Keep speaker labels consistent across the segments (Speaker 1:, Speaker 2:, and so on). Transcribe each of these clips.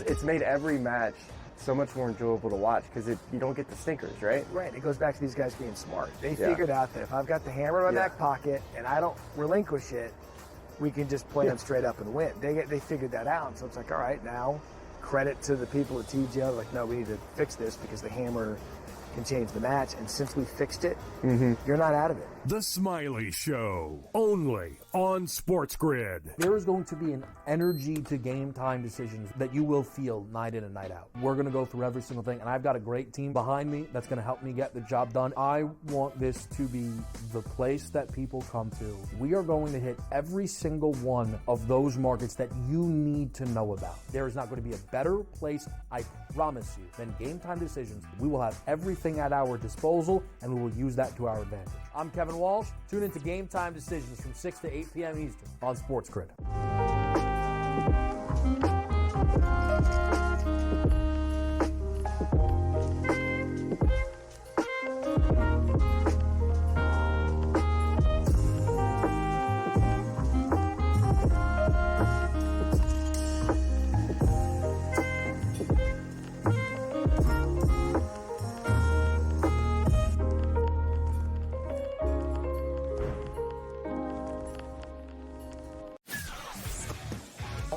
Speaker 1: it's made every match so much more enjoyable to watch because you don't get the stinkers, right?
Speaker 2: Right. It goes back to these guys being smart. They figured out that if I've got the hammer in my back pocket and I don't relinquish it, we can just play them straight up and win. They figured that out. So it's like, all right, now credit to the people at TGL. Like, no, we need to fix this because the hammer can change the match. And since we fixed it, you're not out of it.
Speaker 3: The Smiley Show, only on SportsGrid.
Speaker 4: There is going to be an energy to game time decisions that you will feel night in and night out. We're going to go through every single thing, and I've got a great team behind me that's going to help me get the job done. I want this to be the place that people come to. We are going to hit every single one of those markets that you need to know about. There is not going to be a better place, I promise you, than game time decisions. We will have everything at our disposal, and we will use that to our advantage. I'm Kevin Walsh. Tune into Game Time Decisions from 6 to 8 p.m. Eastern on SportsGrid.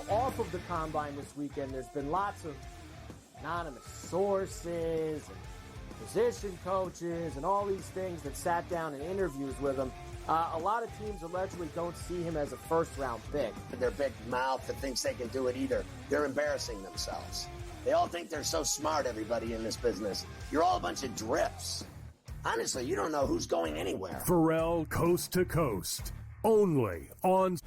Speaker 4: Off of the combine this weekend, there's been lots of anonymous sources and position coaches and all these things that sat down in interviews with him. A lot of teams allegedly don't see him as a first-round pick.
Speaker 5: Their big mouth that thinks they can do it either. They're embarrassing themselves. They all think they're so smart, everybody in this business. You're all a bunch of drifts. Honestly, you don't know who's going anywhere.
Speaker 3: Pharrell Coast to Coast, only on...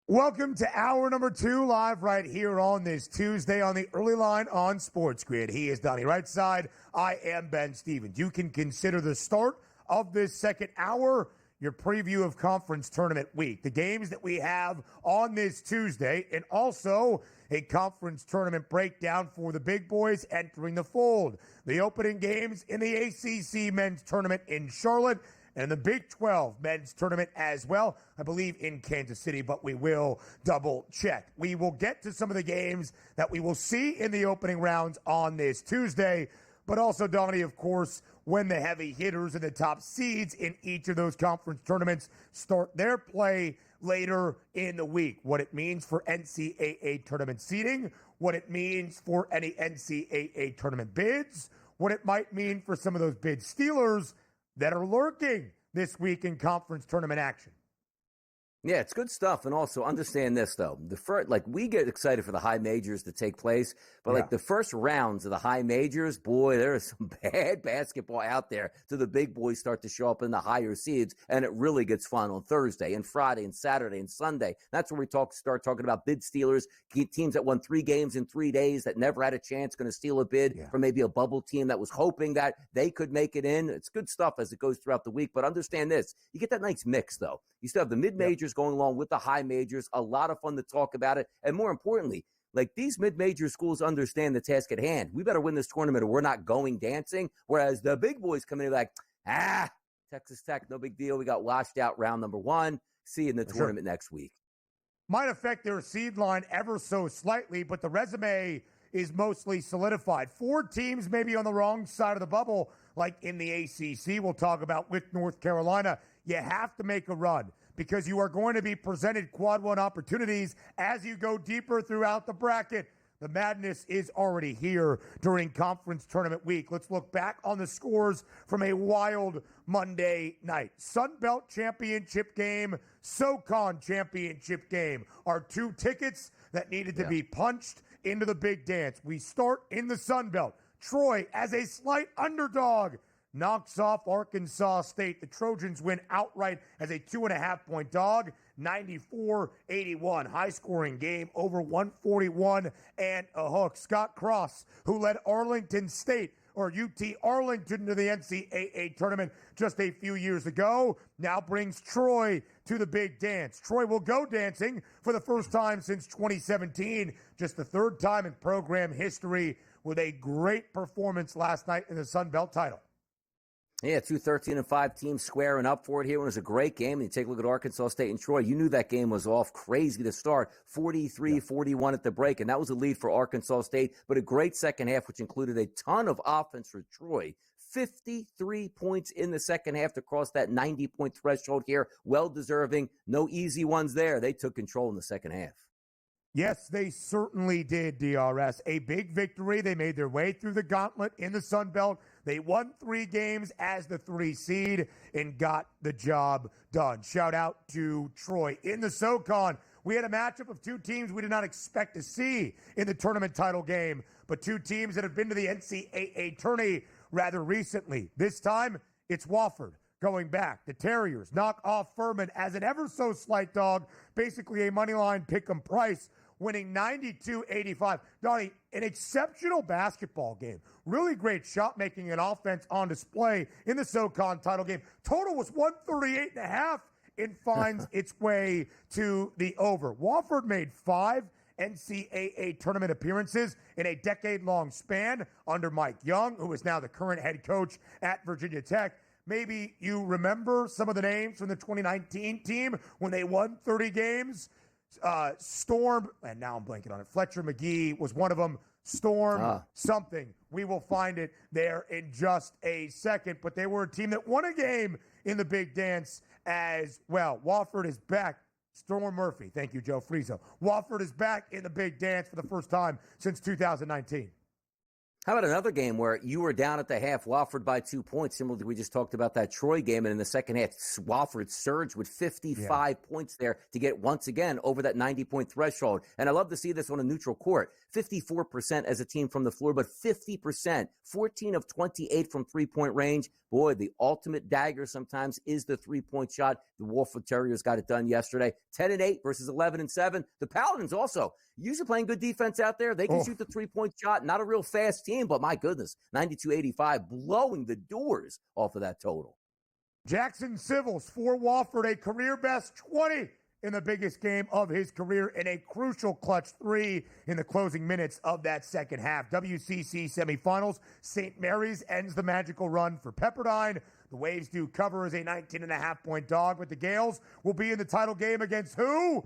Speaker 6: Welcome to hour number 2, live right here on this Tuesday on the early line on SportsGrid. He is Donnie right side. I am Ben Stevens. You can consider the start of this second hour your preview of conference tournament week. The games that we have on this Tuesday, and also a conference tournament breakdown for the big boys entering the fold. The opening games in the ACC men's tournament in Charlotte, and the Big 12 men's tournament as well, I believe in Kansas City, but we will double check. We will get to some of the games that we will see in the opening rounds on this Tuesday, but also, Donnie, of course, when the heavy hitters and the top seeds in each of those conference tournaments start their play later in the week. What it means for NCAA tournament seeding, what it means for any NCAA tournament bids, what it might mean for some of those bid stealers that are lurking this week in conference tournament action.
Speaker 7: Yeah, it's good stuff. And also understand this, though. We get excited for the high majors to take place, but the first rounds of the high majors, boy, there is some bad basketball out there till the big boys start to show up in the higher seeds, and it really gets fun on Thursday and Friday and Saturday and Sunday. That's where we start talking about bid stealers, teams that won 3 games in 3 days that never had a chance, going to steal a bid from maybe a bubble team that was hoping that they could make it in. It's good stuff as it goes throughout the week, but understand this. You get that nice mix, though. You still have the mid-majors going along with the high majors, a lot of fun to talk about it. And more importantly, these mid-major schools understand the task at hand. We better win this tournament or we're not going dancing. Whereas the big boys come in like, Texas Tech, no big deal. We got washed out round number 1. See you in the tournament next week.
Speaker 6: Might affect their seed line ever so slightly, but the resume is mostly solidified. 4 teams maybe on the wrong side of the bubble, like in the ACC we'll talk about with North Carolina. You have to make a run because you are going to be presented quad 1 opportunities as you go deeper throughout the bracket. The madness is already here during conference tournament week. Let's look back on the scores from a wild Monday night. Sun Belt Championship game, SoCon Championship game are 2 tickets that needed to be punched into the big dance. We start in the Sun Belt. Troy, as a slight underdog, knocks off Arkansas State. The Trojans win outright as a 2.5-point dog, 94-81. High-scoring game, over 141 and a hook. Scott Cross, who led Arlington State, or UT Arlington to the NCAA tournament just a few years ago, now brings Troy to the big dance. Troy will go dancing for the first time since 2017, just the third time in program history, with a great performance last night in the Sun Belt title.
Speaker 7: Yeah, 2 13-5 teams squaring up for it here. It was a great game. And you take a look at Arkansas State and Troy. You knew that game was off crazy to start, 43-41 at the break, and that was a lead for Arkansas State. But a great second half, which included a ton of offense for Troy. 53 points in the second half to cross that 90-point threshold here. Well-deserving. No easy ones there. They took control in the second half.
Speaker 6: Yes, they certainly did, DRS. A big victory. They made their way through the gauntlet in the Sun Belt. They won 3 games as the 3 seed and got the job done. Shout out to Troy. In the SoCon, we had a matchup of 2 teams we did not expect to see in the tournament title game, but 2 teams that have been to the NCAA tourney rather recently. This time, it's Wofford going back. The Terriers knock off Furman as an ever so slight dog, basically a moneyline pick'em price, winning 92-85. Donnie, an exceptional basketball game. Really great shot making and offense on display in the SoCon title game. Total was 138.5 and finds its way to the over. Wofford made 5 NCAA tournament appearances in a decade-long span under Mike Young, who is now the current head coach at Virginia Tech. Maybe you remember some of the names from the 2019 team when they won 30 games. Storm, and now I'm blanking on it. Fletcher McGee was one of them. Storm something. We will find it there in just a second. But they were a team that won a game in the big dance as well. Wofford is back. Storm Murphy. Thank you, Joe Frizo. Wofford is back in the big dance for the first time since 2019.
Speaker 7: How about another game where you were down at the half, Wofford by 2 points, similar to we just talked about that Troy game, and in the second half, Wofford surged with 55 points there to get once again over that 90-point threshold. And I love to see this on a neutral court. 54% as a team from the floor, but 50%, 14 of 28 from three-point range. Boy, the ultimate dagger sometimes is the three-point shot. The Wofford Terriers got it done yesterday. 10-8 versus 11-7. The Paladins also usually playing good defense out there. They can shoot the three-point shot. Not a real fast team, but my goodness, 92-85, blowing the doors off of that total.
Speaker 6: Jackson Civils for Wofford, a career best 20 in the biggest game of his career in a crucial clutch 3 in the closing minutes of that second half. WCC semifinals, St. Mary's ends the magical run for Pepperdine. The Waves do cover as a 19.5-point dog, but the Gales will be in the title game against who?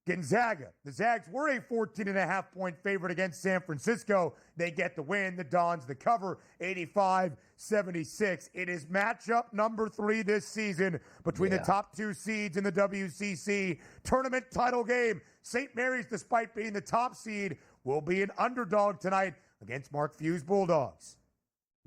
Speaker 6: Gonzaga. The Zags were a 14.5-point favorite against San Francisco. They get the win. The Dons the cover, 85-76. It is matchup number 3 this season between the top 2 seeds in the WCC tournament title game. St. Mary's, despite being the top seed, will be an underdog tonight against Mark Few's Bulldogs.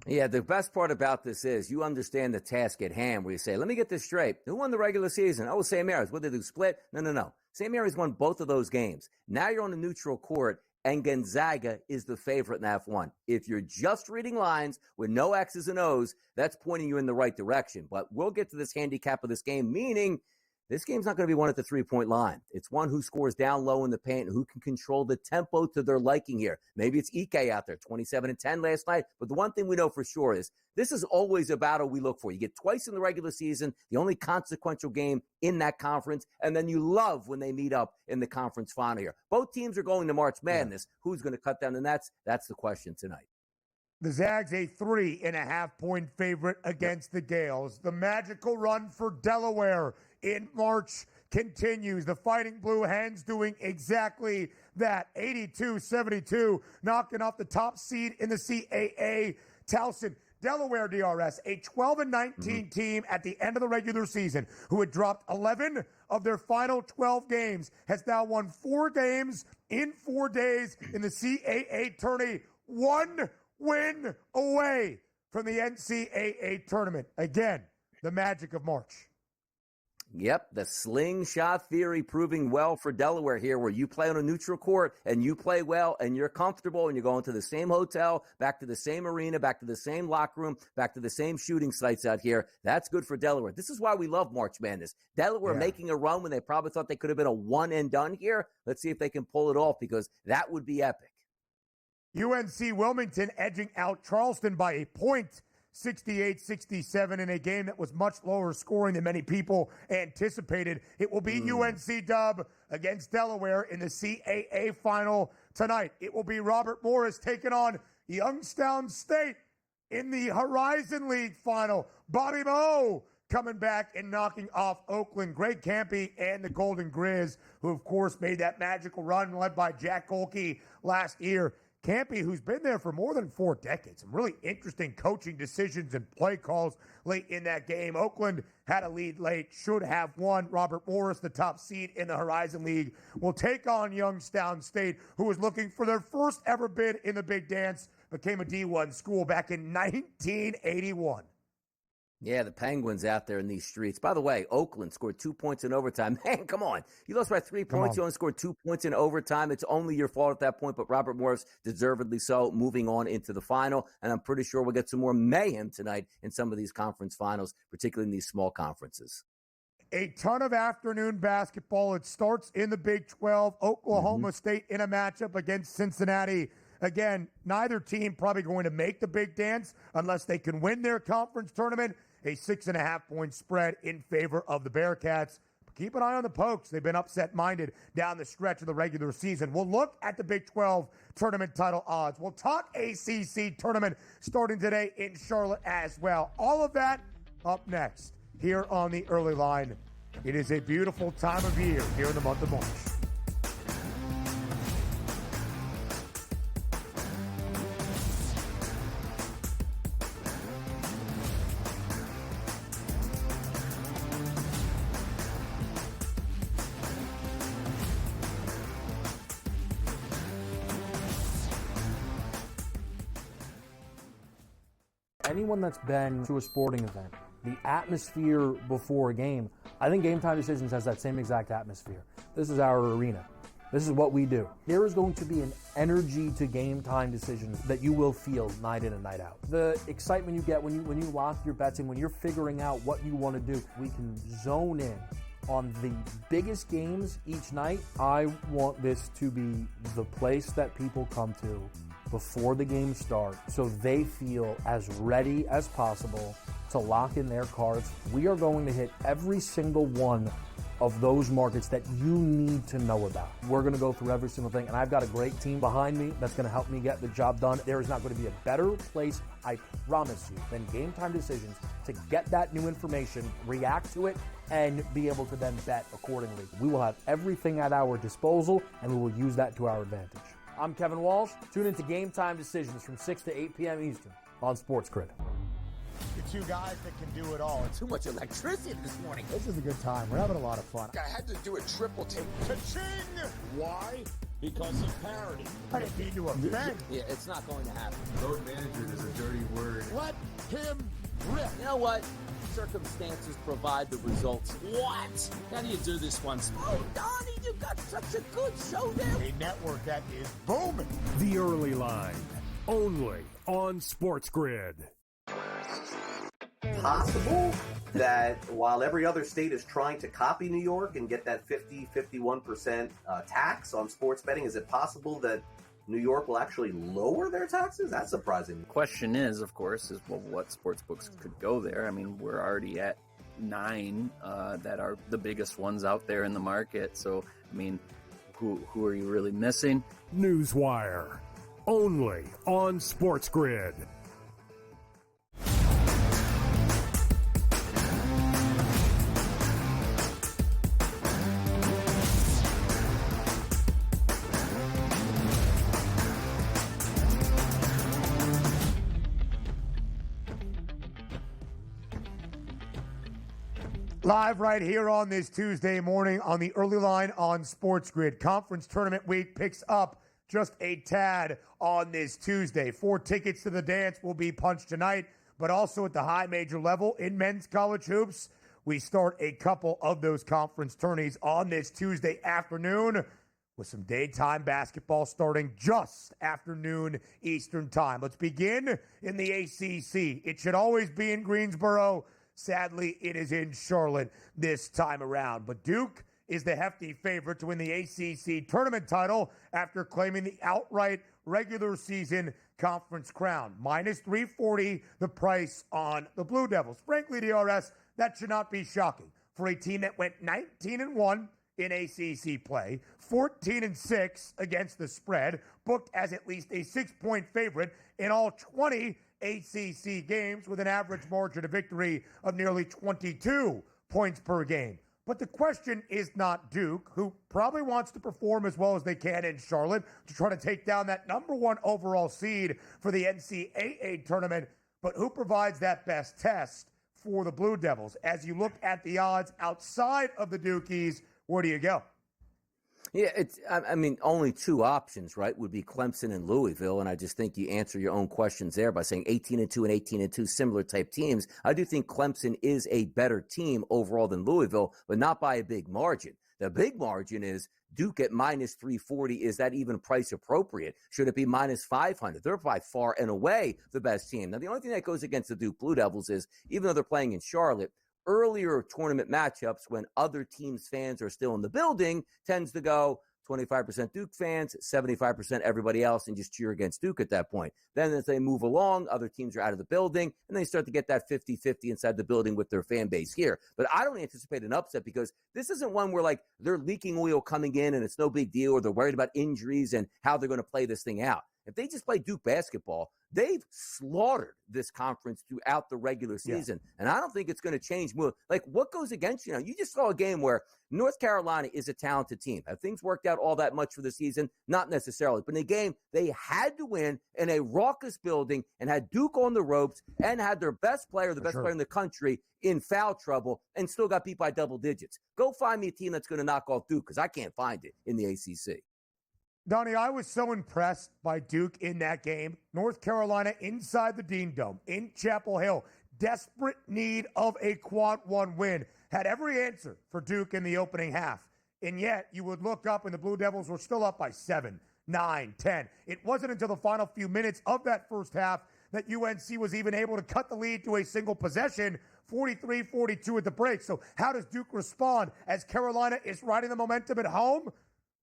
Speaker 7: Yeah, the best part about this is you understand the task at hand where you say, let me get this straight. Who won the regular season? Oh, St. Mary's. What did they do, split? No. St. Mary's won both of those games. Now you're on a neutral court, and Gonzaga is the favorite in that one. If you're just reading lines with no X's and O's, that's pointing you in the right direction. But we'll get to this handicap of this game, meaning this game's not going to be one at the three-point line. It's one who scores down low in the paint and who can control the tempo to their liking here. Maybe it's Ike out there, 27-10 last night. But the one thing we know for sure is this is always a battle we look for. You get twice in the regular season, the only consequential game in that conference, and then you love when they meet up in the conference final here. Both teams are going to March Madness. Who's going to cut down the nets? That's the question tonight.
Speaker 6: The Zags a 3.5-point favorite against the Gales. The magical run for Delaware in March continues. The Fighting Blue Hens doing exactly that. 82-72, knocking off the top seed in the CAA, Towson. Delaware DRS, a 12-19 team at the end of the regular season who had dropped 11 of their final 12 games, has now won 4 games in 4 days in the CAA tourney. 1 win away from the NCAA tournament. Again, the magic of March.
Speaker 7: Yep, the slingshot theory proving well for Delaware here, where you play on a neutral court and you play well and you're comfortable and you're going to the same hotel, back to the same arena, back to the same locker room, back to the same shooting sites out here. That's good for Delaware. This is why we love March Madness. Delaware making a run when they probably thought they could have been a one and done here. Let's see if they can pull it off, because that would be epic.
Speaker 6: UNC Wilmington edging out Charleston by a point, 68-67, in a game that was much lower scoring than many people anticipated. It will be UNC Dub against Delaware in the CAA final tonight. It will be Robert Morris taking on Youngstown State in the Horizon League final. Bobby Moe coming back and knocking off Oakland. Greg Campy and the Golden Grizz, who of course made that magical run led by Jack Golke last year. Campy, who's been there for more than 4 decades. Some really interesting coaching decisions and play calls late in that game. Oakland had a lead late, should have won. Robert Morris, the top seed in the Horizon League, will take on Youngstown State, who was looking for their first ever bid in the Big Dance, became a D1 school back in 1981.
Speaker 7: Yeah, the Penguins out there in these streets. By the way, Oakland scored 2 points in overtime. Man, come on. You lost by 3 points. You only scored 2 points in overtime. It's only your fault at that point, but Robert Morris, deservedly so, moving on into the final. And I'm pretty sure we'll get some more mayhem tonight in some of these conference finals, particularly in these small conferences.
Speaker 6: A ton of afternoon basketball. It starts in the Big 12. Oklahoma State in a matchup against Cincinnati. Again, neither team probably going to make the Big Dance unless they can win their conference tournament. A 6.5-point spread in favor of the Bearcats. But keep an eye on the Pokes. They've been upset-minded down the stretch of the regular season. We'll look at the Big 12 tournament title odds. We'll talk ACC tournament starting today in Charlotte as well. All of that up next here on the Early Line. It is a beautiful time of year here in the month of March.
Speaker 4: Anyone that's been to a sporting event, the atmosphere before a game, I think Game Time Decisions has that same exact atmosphere. This is our arena. This is what we do. There is going to be an energy to Game Time Decisions that you will feel night in and night out. The excitement you get when you lock your bets in, when you're figuring out what you want to do, we can zone in on the biggest games each night. I want this to be the place that people come to before the games start so they feel as ready as possible to lock in their cards. We are going to hit every single one of those markets that you need to know about. We're going to go through every single thing, and I've got a great team behind me that's going to help me get the job done. There is not going to be a better place, I promise you, than Game Time Decisions to get that new information, react to it, and be able to then bet accordingly. We will have everything at our disposal, and we will use that to our advantage. I'm Kevin Walsh. Tune into Game Time Decisions from 6 to 8 p.m. Eastern on SportsGrid.
Speaker 6: The two guys that can do it all.
Speaker 7: Too much electricity this morning.
Speaker 6: This is a good time. We're having a lot of fun.
Speaker 8: I had to do a triple take. Ka-ching! Why? Because of parity.
Speaker 6: I didn't mean to offend.
Speaker 7: Yeah, it's not going to happen.
Speaker 9: Road manager is a dirty word.
Speaker 8: Let him rip.
Speaker 10: You know what? Circumstances provide the results. What? How do you do this one? Oh, Donnie, you got such a good show there.
Speaker 6: A network that is booming.
Speaker 3: The Early Line, only on SportsGrid.
Speaker 11: Possible that while every other state is trying to copy New York and get that 51% tax on sports betting, is it possible that New York will actually lower their taxes? That's surprising.
Speaker 12: The question is, of course, well, what sports books could go there? I mean, we're already at 9 that are the biggest ones out there in the market. So, I mean, who are you really missing?
Speaker 3: Newswire, only on SportsGrid.
Speaker 6: Live right here on this Tuesday morning on the Early Line on SportsGrid. Conference tournament week picks up just a tad on this Tuesday. 4 tickets to the dance will be punched tonight, but also at the high major level in men's college hoops. We start a couple of those conference tourneys on this Tuesday afternoon with some daytime basketball starting just after noon Eastern time. Let's begin in the ACC. It should always be in Greensboro. Sadly, it is in Charlotte this time around. But Duke is the hefty favorite to win the ACC tournament title after claiming the outright regular season conference crown. Minus 340, the price on the Blue Devils. Frankly, DRS, that should not be shocking for a team that went 19-1 in ACC play, 14-6 against the spread, booked as at least a 6-point favorite in all 20 ACC games with an average margin of victory of nearly 22 points per game. But the question is not Duke, who probably wants to perform as well as they can in Charlotte to try to take down that number 1 overall seed for the NCAA tournament, but who provides that best test for the Blue Devils. As you look at the odds outside of the Dukies, where do you go?
Speaker 7: Yeah, only two options, right, would be Clemson and Louisville, and I just think you answer your own questions there by saying 18-2 and 18-2, similar type teams. I do think Clemson is a better team overall than Louisville, but not by a big margin. The big margin is Duke at minus 340. Is that even price appropriate? Should it be minus 500? They're by far and away the best team. Now, the only thing that goes against the Duke Blue Devils is, even though they're playing in Charlotte, earlier tournament matchups when other teams' fans are still in the building tends to go 25% Duke fans, 75% everybody else, and just cheer against Duke at that point. Then as they move along, other teams are out of the building, and they start to get that 50-50 inside the building with their fan base here. But I don't anticipate an upset because this isn't one where, like, they're leaking oil coming in and it's no big deal, or they're worried about injuries and how they're going to play this thing out. If they just play Duke basketball, they've slaughtered this conference throughout the regular season. Yeah. And I don't think it's going to change more. Like, what goes against you? Now, you just saw a game where North Carolina is a talented team. Have things worked out all that much for the season? Not necessarily. But in a game, they had to win in a raucous building and had Duke on the ropes and had their best player, the best player in the country, in foul trouble and still got beat by double digits. Go find me a team that's going to knock off Duke because I can't find it in the ACC.
Speaker 6: Donnie, I was so impressed by Duke in that game. North Carolina inside the Dean Dome, in Chapel Hill, desperate need of a quad one win. Had every answer for Duke in the opening half. And yet, you would look up and the Blue Devils were still up by 7, 9, 10. It wasn't until the final few minutes of that first half that UNC was even able to cut the lead to a single possession, 43-42 at the break. So how does Duke respond as Carolina is riding the momentum at home?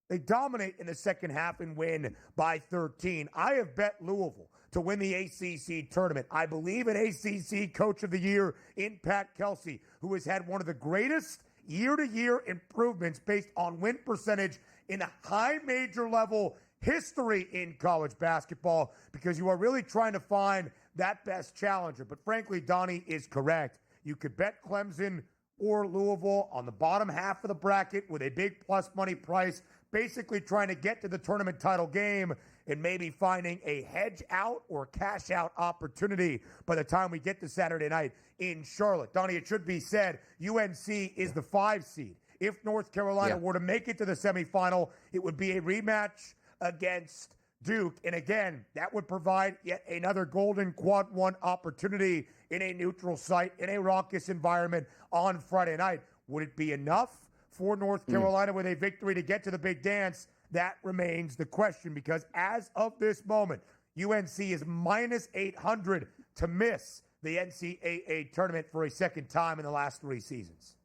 Speaker 6: They dominate in the second half and win by 13. I have bet Louisville to win the ACC tournament. I believe in ACC Coach of the Year in Pat Kelsey, who has had one of the greatest year-to-year improvements based on win percentage in the high major level history in college basketball, because you are really trying to find that best challenger. But frankly, Donnie is correct. You could bet Clemson or Louisville on the bottom half of the bracket with a big plus money price, basically trying to get to the tournament title game and maybe finding a hedge out or cash out opportunity by the time we get to Saturday night in Charlotte. Donnie, it should be said, UNC is the 5 seed. If North Carolina were to make it to the semifinal, it would be a rematch against Duke. And again, that would provide yet another golden quad one opportunity in a neutral site, in a raucous environment on Friday night. Would it be enough for North Carolina with a victory to get to the big dance? That remains the question, because as of this moment, UNC is minus 800 to miss the NCAA tournament for a second time in the last 3 seasons.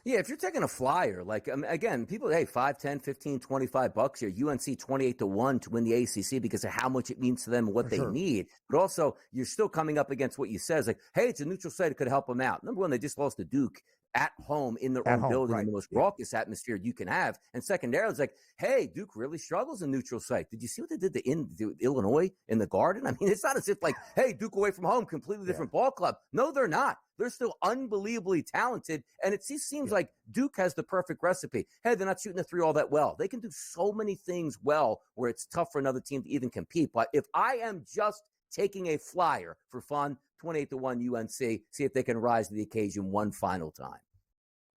Speaker 7: Yeah, if you're taking a flyer, like, again, people, hey, 5, 10, 15, $25 here. UNC 28-1 to win the ACC because of how much it means to them and what they need. But also, you're still coming up against what you said. It's like, hey, it's a neutral site. It could help them out. Number one, they just lost to Duke at home in their own building in the most raucous atmosphere you can have. And secondarily, it's like, hey, Duke really struggles in neutral site. Did you see what they did to Illinois in the Garden? I mean, it's not as if like, hey, Duke away from home, completely different ball club. No, they're not. They're still unbelievably talented, and it seems like Duke has the perfect recipe. Hey, they're not shooting the three all that well. They can do so many things well where it's tough for another team to even compete. But if I am just taking a flyer for fun, 28-1 UNC, see if they can rise to the occasion one final time.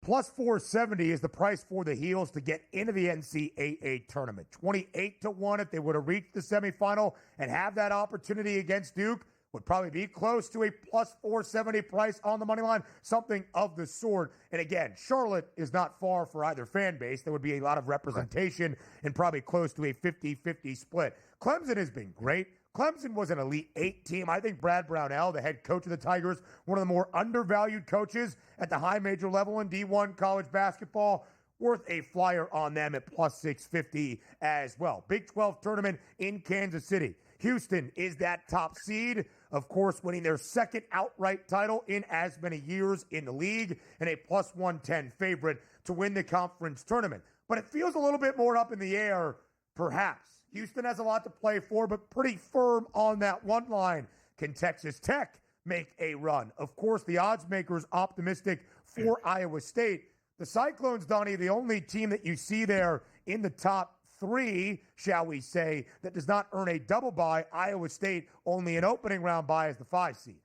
Speaker 6: Plus 470 is the price for the Heels to get into the NCAA tournament. 28-1 if they were to reach the semifinal and have that opportunity against Duke. Would probably be close to a plus 470 price on the money line, something of the sort. And again, Charlotte is not far for either fan base. There would be a lot of representation and probably close to a 50-50 split. Clemson has been great. Clemson was an Elite 8 team. I think Brad Brownell, the head coach of the Tigers, one of the more undervalued coaches at the high major level in D1 college basketball. worth a flyer on them at plus 650 as well. Big 12 tournament in Kansas City. Houston is that top seed, of course, winning their second outright title in as many years in the league, and a plus 110 favorite to win the conference tournament. But it feels a little bit more up in the air, perhaps. Houston has a lot to play for, but pretty firm on that one line. Can Texas Tech make a run? Of course, the odds makers optimistic for Iowa State. The Cyclones, Donnie, the only team that you see there in the top three, shall we say, that does not earn a double bye. Iowa State only an opening round bye as the 5 seed.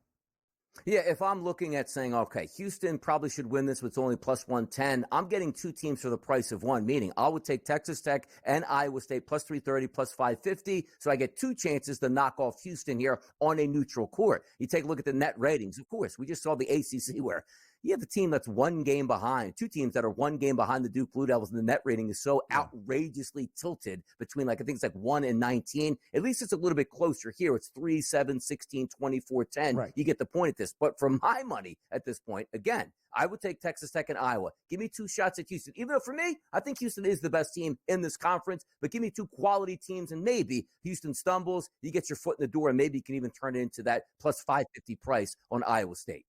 Speaker 7: Yeah, if I'm looking at saying, okay, Houston probably should win this, but it's only plus 110, I'm getting two teams for the price of one, meaning I would take Texas Tech and Iowa State plus 330, plus 550, so I get two chances to knock off Houston here on a neutral court. You take a look at the net ratings. Of course, we just saw the ACC where you have a team that's one game behind, two teams that are one game behind the Duke Blue Devils, and the net rating is so outrageously tilted between, like, I think it's like 1 and 19. At least it's a little bit closer here. It's 3, 7, 16, 24, 10. Right. You get the point at this. But for my money at this point, again, I would take Texas Tech and Iowa. Give me two shots at Houston. Even though for me, I think Houston is the best team in this conference, but give me two quality teams, and maybe Houston stumbles, you get your foot in the door, and maybe you can even turn it into that plus 550 price on Iowa State.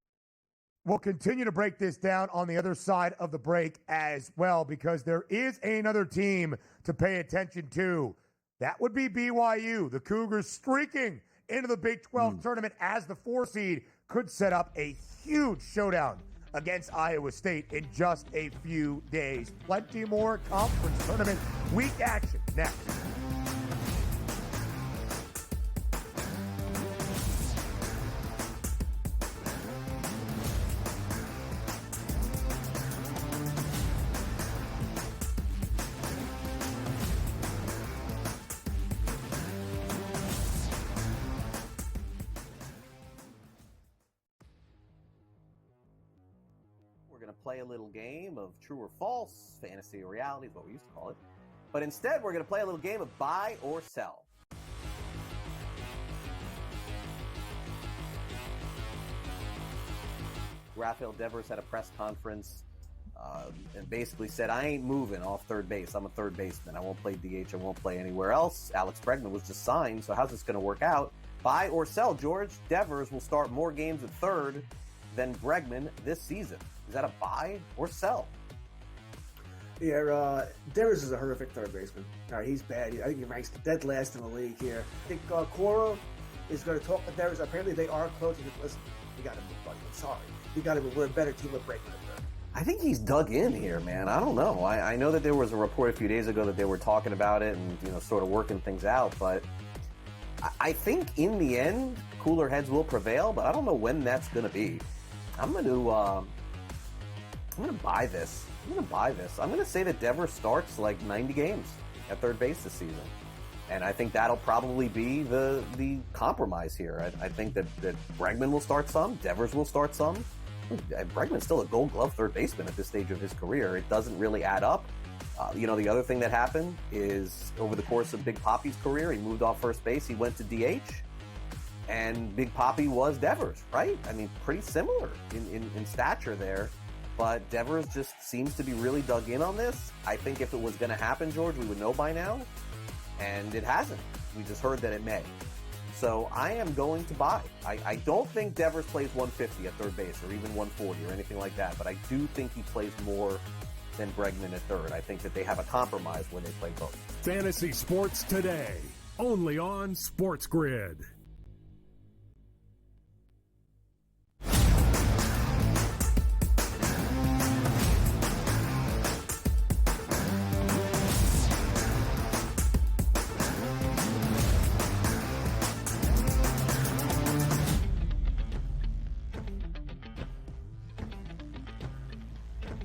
Speaker 6: We'll continue to break this down on the other side of the break as well, because there is another team to pay attention to. That would be BYU. The Cougars streaking into the Big 12 tournament as the 4 seed could set up a huge showdown against Iowa State in just a few days. Plenty more conference tournament week action next.
Speaker 11: Play a little game of true or false, fantasy or reality is what we used to call it. But instead, we're going to play a little game of buy or sell. Rafael Devers had a press conference and basically said, I ain't moving off third base. I'm a third baseman. I won't play DH. I won't play anywhere else. Alex Bregman was just signed, so how's this going to work out? Buy or sell, George? Devers will start more games at third than Bregman this season. Is that a buy or sell?
Speaker 2: Yeah, Devers is a horrific third baseman. All right, he's bad. I think he ranks dead last in the league here. I think Cora is going to talk with Devers. Apparently, they are close. Listen, you got to move, buddy. I'm sorry. You got to move. We're a better team with Bregman at third.
Speaker 11: I think he's dug in here, man. I don't know. I know that there was a report a few days ago that they were talking about it and, sort of working things out. But I think in the end, cooler heads will prevail. But I don't know when that's going to be. I'm going to buy this. I'm going to say that Devers starts like 90 games at third base this season. And I think that'll probably be the compromise here. I think that Bregman will start some. Devers will start some. Bregman's still a Gold Glove third baseman at this stage of his career. It doesn't really add up. The other thing that happened is over the course of Big Poppy's career, he moved off first base. He went to DH. And Big Poppy was Devers, right? I mean, pretty similar in stature there. But Devers just seems to be really dug in on this. I think if it was going to happen, George, we would know by now. And it hasn't. We just heard that it may. So I am going to buy. I don't think Devers plays 150 at third base or even 140 or anything like that. But I do think he plays more than Bregman at third. I think that they have a compromise when they play both.
Speaker 3: Fantasy Sports Today, only on SportsGrid.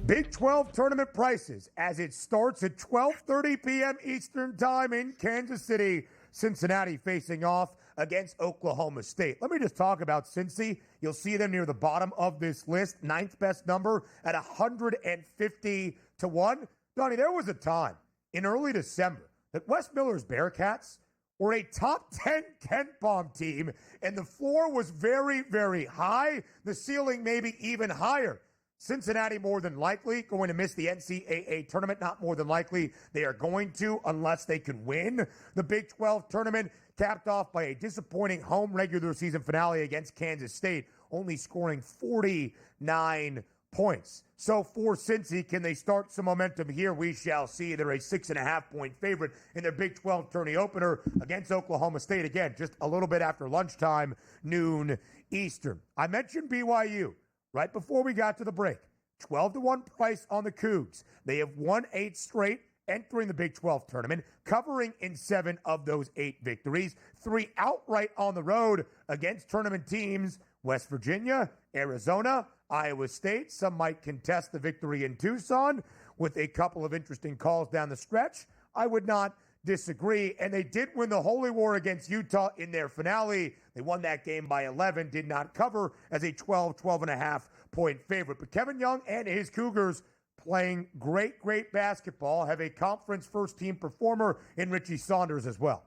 Speaker 6: Big 12 tournament prices as it starts at 12:30 p.m. Eastern Time in Kansas City. Cincinnati facing off against Oklahoma State. Let me just talk about Cincy. You'll see them near the bottom of this list. 9th best number at 150 to 1. Donnie, there was a time in early December that Wes Miller's Bearcats were a top 10 Kent Palm team, and the floor was very, very high. The ceiling maybe even higher. Cincinnati more than likely going to miss the NCAA tournament. Not more than likely. They are going to, unless they can win the Big 12 tournament, capped off by a disappointing home regular season finale against Kansas State, only scoring 49 points. So for Cincy, can they start some momentum here? We shall see. They're a 6.5-point favorite in their Big 12 tourney opener against Oklahoma State. Again, just a little bit after lunchtime, noon Eastern. I mentioned BYU right before we got to the break. 12-1 price on the Cougs. They have won 8 straight entering the Big 12 tournament, covering in 7 of those 8 victories, 3 outright on the road against tournament teams, West Virginia, Arizona, Iowa State. Some might contest the victory in Tucson with a couple of interesting calls down the stretch. I would not disagree. And they did win the Holy War against Utah in their finale. They won that game by 11, did not cover as a 12.5-point favorite. But Kevin Young and his Cougars playing great basketball, have a conference first-team performer in Richie Saunders as well.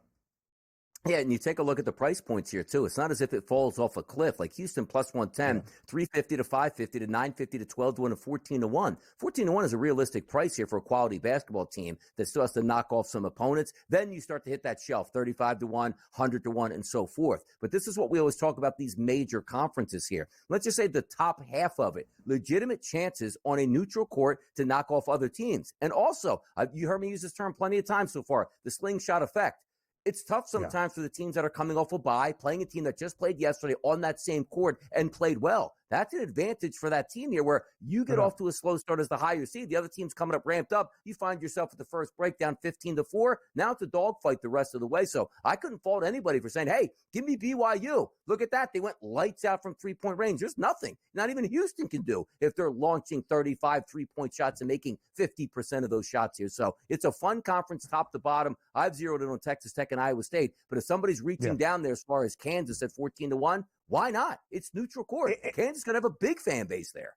Speaker 7: Yeah, and you take a look at the price points here, too. It's not as if it falls off a cliff. Like Houston plus 110, 350 to 550 to 950 to 12-1 and 14-1. 14-1 is a realistic price here for a quality basketball team that still has to knock off some opponents. Then you start to hit that shelf, 35-1, 100-1, and so forth. But this is what we always talk about, these major conferences here. Let's just say the top half of it, legitimate chances on a neutral court to knock off other teams. And also, you heard me use this term plenty of times so far, the slingshot effect. It's tough sometimes for the teams that are coming off a bye, playing a team that just played yesterday on that same court and played well. That's an advantage for that team here where you get off to a slow start as the higher seed. The other team's coming up ramped up. You find yourself at the first breakdown 15-4. Now it's a dogfight the rest of the way. So I couldn't fault anybody for saying, hey, give me BYU. Look at that. They went lights out from three-point range. There's nothing. Not even Houston can do if they're launching 35 three-point shots and making 50% of those shots here. So it's a fun conference top to bottom. I've zeroed in on Texas Tech and Iowa State. But if somebody's reaching down there as far as Kansas at 14-1, why not? It's neutral court. Kansas is going to have a big fan base there.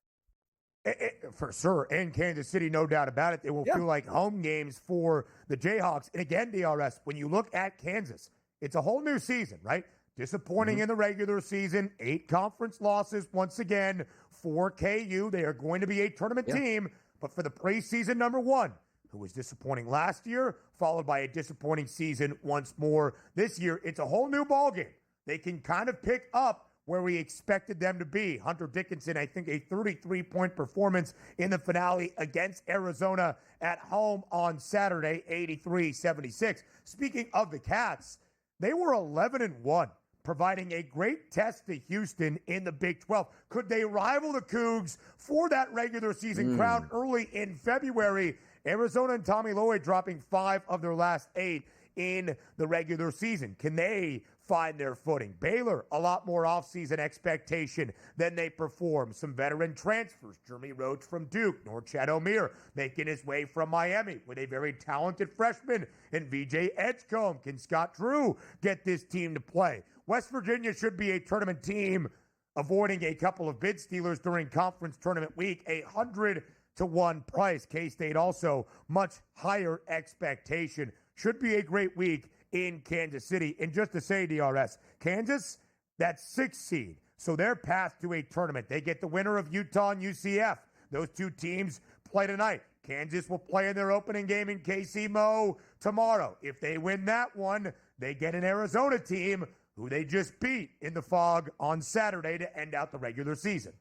Speaker 6: For sure. And Kansas City, no doubt about it. They will feel like home games for the Jayhawks. And again, DRS, when you look at Kansas, it's a whole new season, right? Disappointing in the regular season, 8 conference losses once again for KU. They are going to be a tournament team, but for the preseason number 1, who was disappointing last year, followed by a disappointing season once more this year, it's a whole new ballgame. They can kind of pick up where we expected them to be. Hunter Dickinson, I think, a 33-point performance in the finale against Arizona at home on Saturday, 83-76. Speaking of the Cats, they were 11-1, providing a great test to Houston in the Big 12. Could they rival the Cougs for that regular season crown early in February? Arizona and Tommy Lloyd dropping 5 of their last 8 in the regular season. Can they find their footing? Baylor, a lot more offseason expectation than they perform. Some veteran transfers. Jeremy Rhodes from Duke. Norchad O'Meara making his way from Miami with a very talented freshman in VJ Edgecombe. Can Scott Drew get this team to play? West Virginia should be a tournament team, avoiding a couple of bid stealers during conference tournament week. 100-1 price. K-State also much higher expectation. Should be a great week in Kansas City. And just to say, DRS, Kansas, that's 6th seed. So their path to a tournament, they get the winner of Utah and UCF. Those 2 teams play tonight. Kansas will play in their opening game in KC Mo tomorrow. If they win that one, they get an Arizona team who they just beat in the Fog on Saturday to end out the regular season.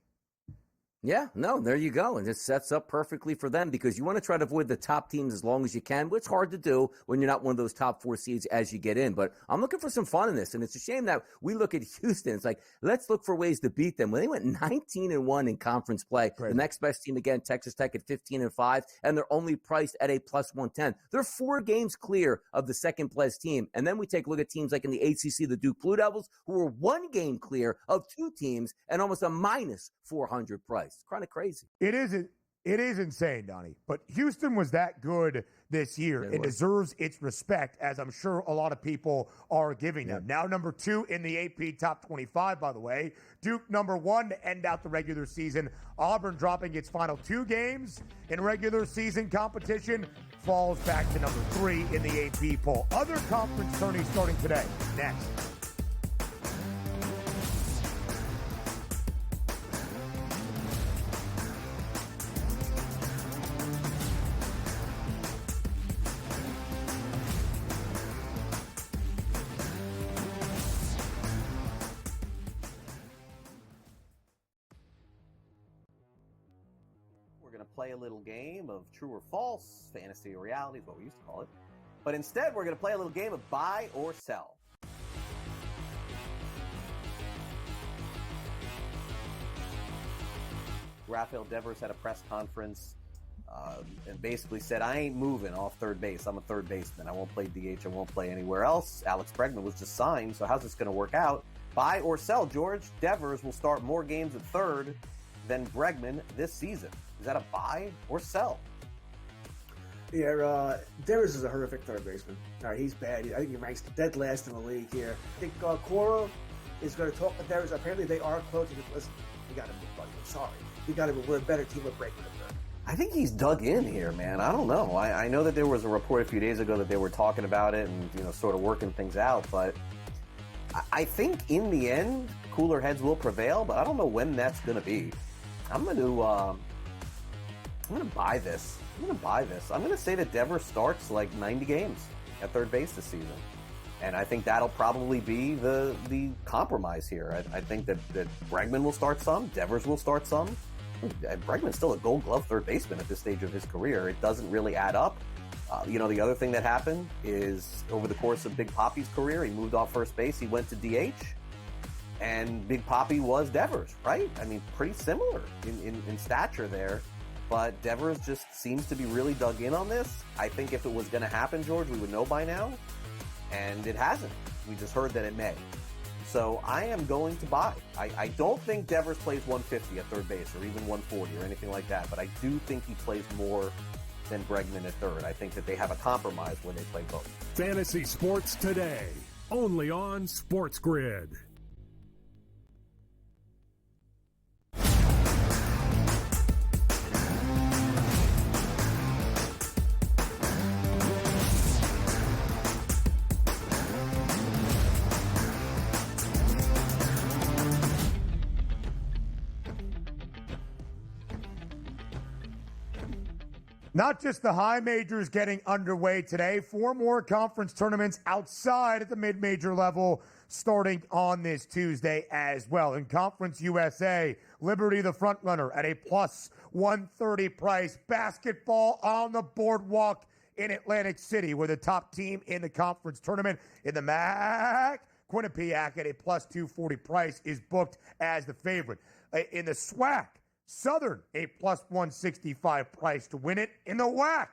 Speaker 7: Yeah, no, there you go. And it sets up perfectly for them because you want to try to avoid the top teams as long as you can, which is hard to do when you're not one of those top 4 seeds as you get in. But I'm looking for some fun in this. And it's a shame that we look at Houston. It's like, let's look for ways to beat them. When they went 19-1 in conference play, the next best team, again, Texas Tech at 15-5, and they're only priced at a plus 110. They're 4 games clear of the second-place team. And then we take a look at teams like in the ACC, the Duke Blue Devils, who are 1 game clear of 2 teams and almost a minus 400 price. It's kind of crazy.
Speaker 6: It is insane, Donnie. But Houston was that good this year and deserves its respect, as I'm sure a lot of people are giving them. Now number 2 in the AP top 25, by the way. Duke number 1 to end out the regular season. Auburn dropping its final 2 games in regular season competition. Falls back to number 3 in the AP poll. Other conference tourneys starting today. Next.
Speaker 11: We're going to play a little game of true or false, fantasy or reality is what we used to call it. But instead, we're going to play a little game of buy or sell. Rafael Devers had a press conference and basically said, I ain't moving off third base. I'm a third baseman. I won't play DH. I won't play anywhere else. Alex Bregman was just signed, so how's this going to work out? Buy or sell, George? Devers will start more games at third than Bregman this season. Is that a buy or sell?
Speaker 2: Yeah, Devers is a horrific third baseman. All right, he's bad. I think he ranks dead last in the league here. I think Cora is going to talk with Devers. Apparently, they are close. Listen, we got to move, buddy. I'm sorry. We got to move. We're a better team with Bregman at third.
Speaker 11: I think he's dug in here, man. I don't know. I know that there was a report a few days ago that they were talking about it and, sort of working things out. But I think in the end, cooler heads will prevail. But I don't know when that's going to be. I'm going to buy this. I'm going to say that Devers starts like 90 games at third base this season. And I think that'll probably be the compromise here. I think that Bregman will start some. Devers will start some. Bregman's still a Gold Glove third baseman at this stage of his career. It doesn't really add up. The other thing that happened is over the course of Big Papi's career, he moved off first base. He went to DH. And Big Papi was Devers, right? I mean, pretty similar in stature there. But Devers just seems to be really dug in on this. I think if it was going to happen, George, we would know by now. And it hasn't. We just heard that it may. So I am going to buy. I don't think Devers plays 150 at third base or even 140 or anything like that. But I do think he plays more than Bregman at third. I think that they have a compromise when they play both.
Speaker 3: Fantasy Sports Today, only on SportsGrid.
Speaker 6: Not just the high majors getting underway today, 4 more conference tournaments outside at the mid-major level starting on this Tuesday as well. In Conference USA, Liberty the front runner at a plus 130 price. Basketball on the boardwalk in Atlantic City, where the top team in the conference tournament in the MAC, Quinnipiac, at a plus 240 price is booked as the favorite. In the SWAC, Southern, a plus 165 price to win it. In the WAC,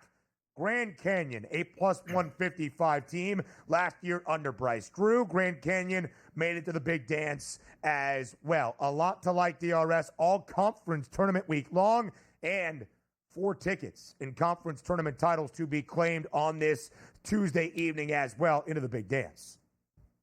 Speaker 6: Grand Canyon, a plus 155 team. Last year under Bryce Drew, Grand Canyon made it to the big dance as well. A lot to like, DRS, all conference tournament week long, and 4 tickets in conference tournament titles to be claimed on this Tuesday evening as well into the big dance.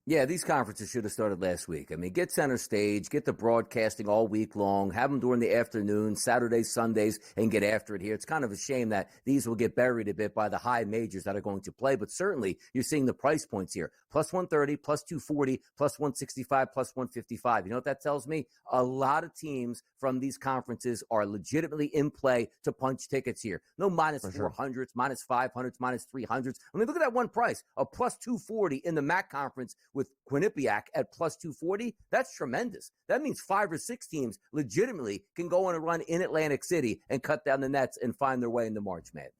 Speaker 7: Yeah, these conferences should have started last week. I mean, get center stage, get the broadcasting all week long, have them during the afternoon, Saturdays, Sundays, and get after it here. It's kind of a shame that these will get buried a bit by the high majors that are going to play, but certainly you're seeing the price points here. Plus 130, plus 240, plus 165, plus 155. You know what that tells me? A lot of teams from these conferences are legitimately in play to punch tickets here. No minus 400s, minus 500s, minus 300s. I mean, look at that one price, a plus 240 in the MAC conference with Quinnipiac at plus 240. That's tremendous. That means 5 or 6 teams legitimately can go on a run in Atlantic City and cut down the nets and find their way into March Madness.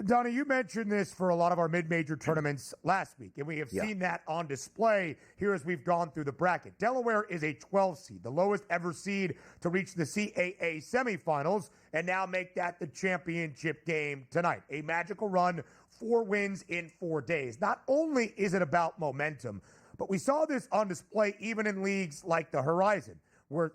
Speaker 6: Donnie, you mentioned this for a lot of our mid-major tournaments last week, and we have seen that on display here as we've gone through the bracket. Delaware is a 12 seed, the lowest ever seed to reach the CAA semifinals, and now make that the championship game tonight. A magical run, 4 wins in 4 days. Not only is it about momentum, but we saw this on display even in leagues like the Horizon, where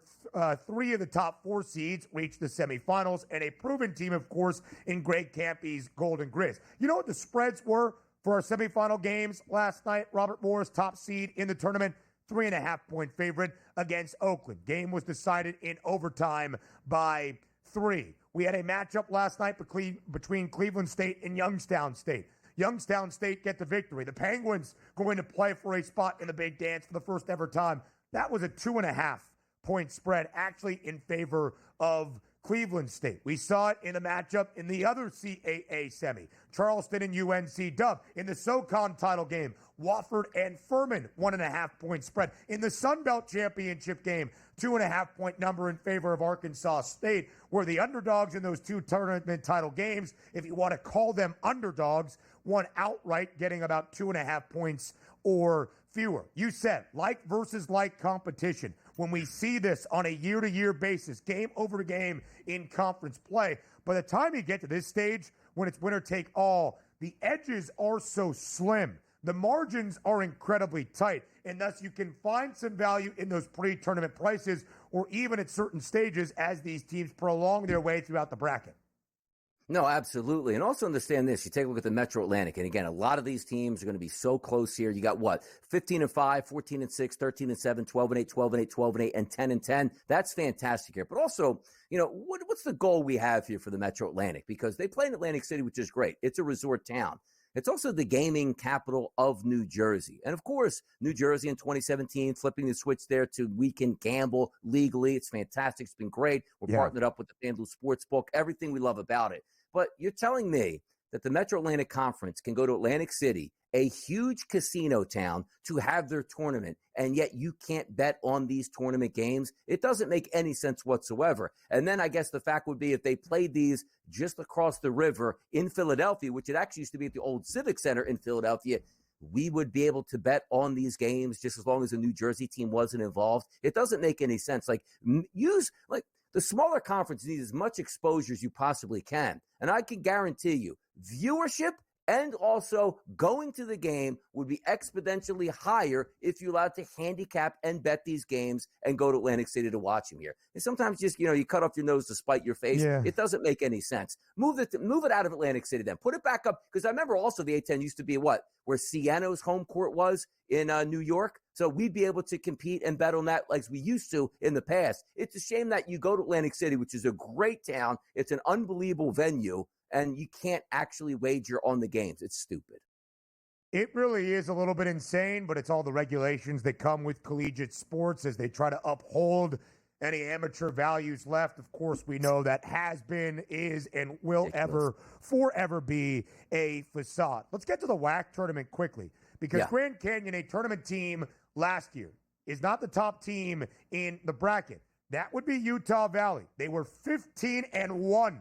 Speaker 6: 3 of the top 4 seeds reached the semifinals, and a proven team, of course, in Greg Campy's Golden Grizz. You know what the spreads were for our semifinal games last night? Robert Morris, top seed in the tournament, 3.5-point favorite against Oakland. Game was decided in overtime by 3. We had a matchup last night between Cleveland State and Youngstown State. Youngstown State get the victory. The Penguins going to play for a spot in the big dance for the first ever time. That was a 2.5-point spread, actually in favor of Cleveland State. We saw it in a matchup in the other CAA semi. Charleston and UNC Dub. In the SoCon title game, Wofford and Furman, 1.5-point spread. In the Sun Belt Championship game, 2.5-point number in favor of Arkansas State, where the underdogs in those two tournament title games, if you want to call them underdogs, won outright, getting about 2.5 points or fewer. You said like versus like competition. When we see this on a year-to-year basis, game over game in conference play, by the time you get to this stage, when it's winner take all, the edges are so slim. The margins are incredibly tight, and thus you can find some value in those pre-tournament prices or even at certain stages as these teams prolong their way throughout the bracket.
Speaker 7: No, absolutely. And also understand this. You take a look at the Metro Atlantic. And again, a lot of these teams are going to be so close here. You got what? 15-5, 14-6, 13-7, 12-8, 12-8, 12-8, and 10-10. That's fantastic here. But also, you know, what's the goal we have here for the Metro Atlantic? Because they play in Atlantic City, which is great. It's a resort town. It's also the gaming capital of New Jersey. And of course, New Jersey in 2017, flipping the switch there to we can gamble legally. It's fantastic. It's been great. We're partnered up with the FanDuel Sportsbook, everything we love about it. But you're telling me that the Metro Atlantic Conference can go to Atlantic City, a huge casino town, to have their tournament, and yet you can't bet on these tournament games? It doesn't make any sense whatsoever. And then I guess the fact would be if they played these just across the river in Philadelphia, which it actually used to be at the old Civic Center in Philadelphia, we would be able to bet on these games just as long as the New Jersey team wasn't involved. It doesn't make any sense. The smaller conference needs as much exposure as you possibly can. And I can guarantee you, viewership and also going to the game would be exponentially higher if you allowed to handicap and bet these games and go to Atlantic City to watch them here. And sometimes just, you cut off your nose to spite your face. Yeah. It doesn't make any sense. Move it out of Atlantic City then. Put it back up, because I remember also the A-10 used to be where Sienna's home court was in New York. So we'd be able to compete and bet on that like we used to in the past. It's a shame that you go to Atlantic City, which is a great town. It's an unbelievable venue, and you can't actually wager on the games. It's stupid.
Speaker 6: It really is a little bit insane, but it's all the regulations that come with collegiate sports as they try to uphold any amateur values left. Of course, we know that has been, is, and will forever be a facade. Let's get to the WAC tournament quickly, because Grand Canyon, a tournament team last year, is not the top team in the bracket. That would be Utah Valley. They were 15-1.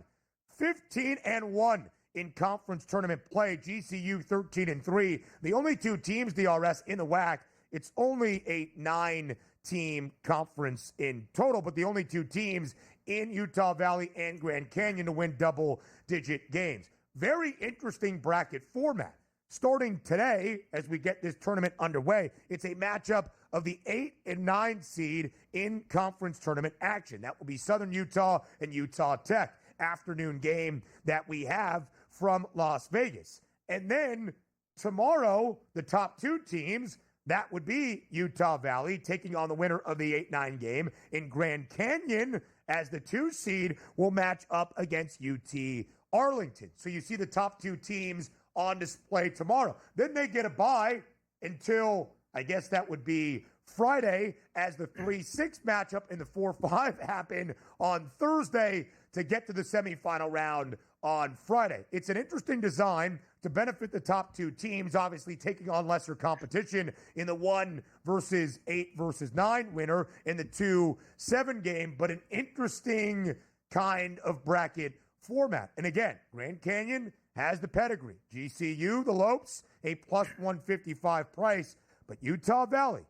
Speaker 6: 15-1 in conference tournament play. GCU 13-3. The only two teams, DRS, in the WAC. It's only a 9-team conference in total, but the only two teams in Utah Valley and Grand Canyon to win double-digit games. Very interesting bracket format. Starting today, as we get this tournament underway, it's a matchup of the 8 and 9 seed in conference tournament action. That will be Southern Utah and Utah Tech. Afternoon game that we have from Las Vegas. And then tomorrow, the top two teams, that would be Utah Valley taking on the winner of the 8-9 game in Grand Canyon, as the 2 seed will match up against UT Arlington. So you see the top two teams on display tomorrow. Then they get a bye until, I guess that would be Friday, as the 3-6 matchup in the 4-5 happen on Thursday to get to the semifinal round on Friday. It's an interesting design to benefit the top two teams, obviously taking on lesser competition in the 1 versus 8 versus 9 winner in the 2-7 game, but an interesting kind of bracket format. And again, Grand Canyon has the pedigree. GCU, the Lopes, a plus 155 price, but Utah Valley,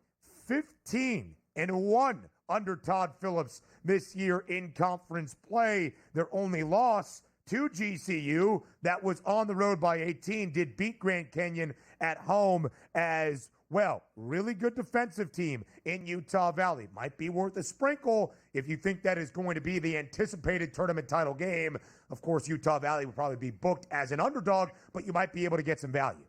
Speaker 6: 15-1 under Todd Phillips this year in conference play. Their only loss to GCU, that was on the road by 18, did beat Grand Canyon at home as well. Really good defensive team in Utah Valley. Might be worth a sprinkle if you think that is going to be the anticipated tournament title game. Of course, Utah Valley will probably be booked as an underdog, but you might be able to get some value.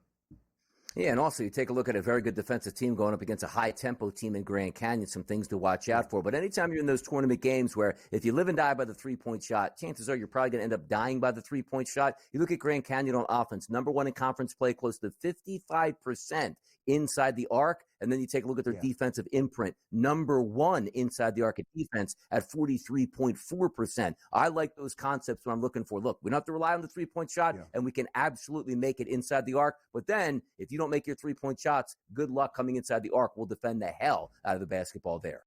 Speaker 7: Yeah, and also you take a look at a very good defensive team going up against a high-tempo team in Grand Canyon, some things to watch out for. But anytime you're in those tournament games where if you live and die by the three-point shot, chances are you're probably going to end up dying by the three-point shot. You look at Grand Canyon on offense, number 1 in conference play, close to 55% inside the arc, and then you take a look at their defensive imprint. Number 1 inside the arc at defense at 43.4%. I like those concepts when I'm looking for, look, we don't have to rely on the three-point shot, and we can absolutely make it inside the arc. But then if you don't make your three-point shots, good luck coming inside the arc. We'll defend the hell out of the basketball there.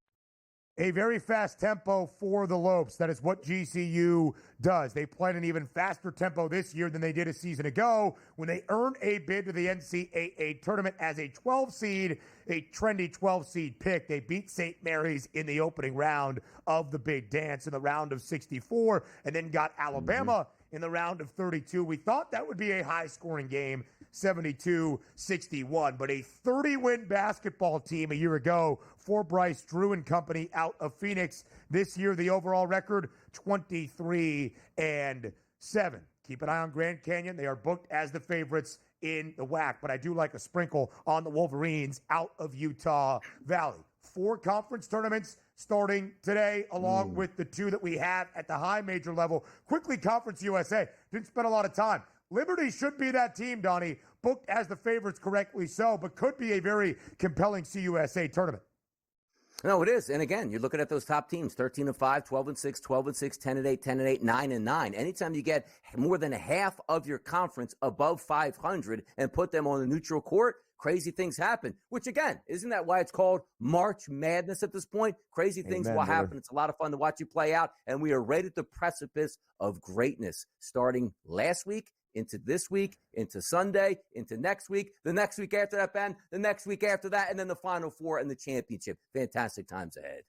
Speaker 6: A very fast tempo for the Lopes. That is what GCU does. They play at an even faster tempo this year than they did a season ago when they earned a bid to the NCAA tournament as a 12 seed, a trendy 12 seed pick. They beat St. Mary's in the opening round of the Big Dance in the round of 64 and then got Alabama in the round of 32. We thought that would be a high-scoring game, 72-61, but a 30-win basketball team a year ago for Bryce Drew and company out of Phoenix. This year, the overall record, 23-7. Keep an eye on Grand Canyon. They are booked as the favorites in the WAC, but I do like a sprinkle on the Wolverines out of Utah Valley. 4 conference tournaments starting today, along with the 2 that we have at the high major level. Quickly, Conference USA. Didn't spend a lot of time. Liberty should be that team, Donnie, booked as the favorites, correctly so, but could be a very compelling CUSA tournament.
Speaker 7: No, it is. And again, you're looking at those top teams, 13-5, 12-6, 12-6, 10-8, 10-8, 9-9. Anytime you get more than half of your conference above 500 and put them on a neutral court, crazy things happen, which again, isn't that why it's called March Madness at this point? Crazy things will happen. It's a lot of fun to watch you play out. And we are right at the precipice of greatness starting last week, into this week, into Sunday, into next week, the next week after that, Ben, the next week after that, and then the Final Four and the championship. Fantastic times ahead.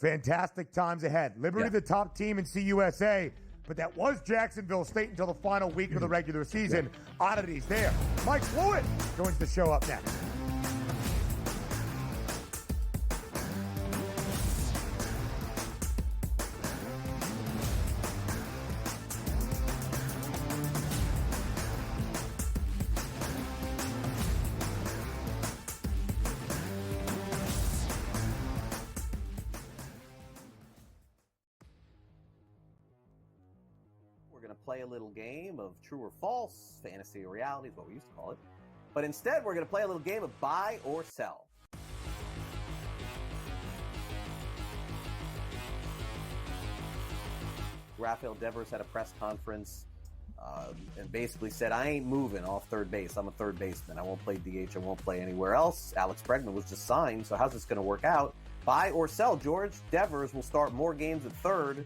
Speaker 6: Fantastic times ahead. Liberty, the top team in CUSA, but that was Jacksonville State until the final week of the regular season. Oddities there. Mike Fluid joins the show up next.
Speaker 11: Play a little game of true or false, fantasy or reality is what we used to call it. But instead, we're going to play a little game of buy or sell. Rafael Devers had a press conference and basically said, I ain't moving off third base. I'm a third baseman. I won't play DH. I won't play anywhere else. Alex Bregman was just signed, so how's this going to work out? Buy or sell, George? Devers will start more games at third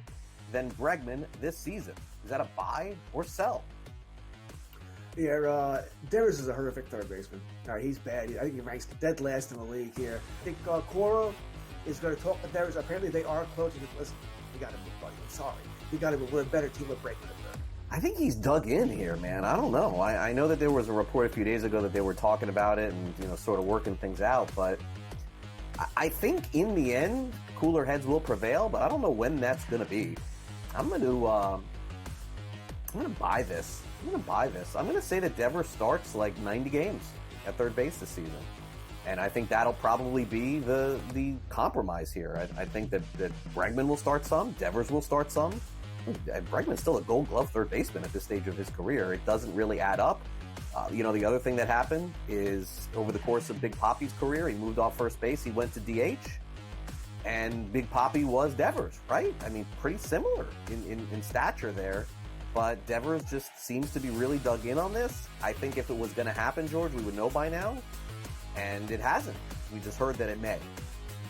Speaker 11: than Bregman this season. Is that a buy or sell?
Speaker 13: Yeah, Devers is a horrific third baseman. All right, he's bad. I think he ranks dead last in the league here. I think Cora is going to talk to Devers. Apparently, they are close. Listen, you got to move, buddy. I'm sorry. You got to move. We're a better team with Bregman at third.
Speaker 11: I think he's dug in here, man. I don't know. I know that there was a report a few days ago that they were talking about it and sort of working things out, but I think in the end, cooler heads will prevail. But I don't know when that's going to be. I'm going to buy this. I'm going to say that Devers starts like 90 games at third base this season. And I think that'll probably be the compromise here. I think that Bregman will start some. Devers will start some. Bregman's still a Gold Glove third baseman at this stage of his career. It doesn't really add up. The other thing that happened is over the course of Big Poppy's career, he moved off first base. He went to DH. And Big Poppy was Devers, right? I mean, pretty similar in stature there. But Devers just seems to be really dug in on this. I think if it was going to happen, George, we would know by now. And it hasn't. We just heard that it may.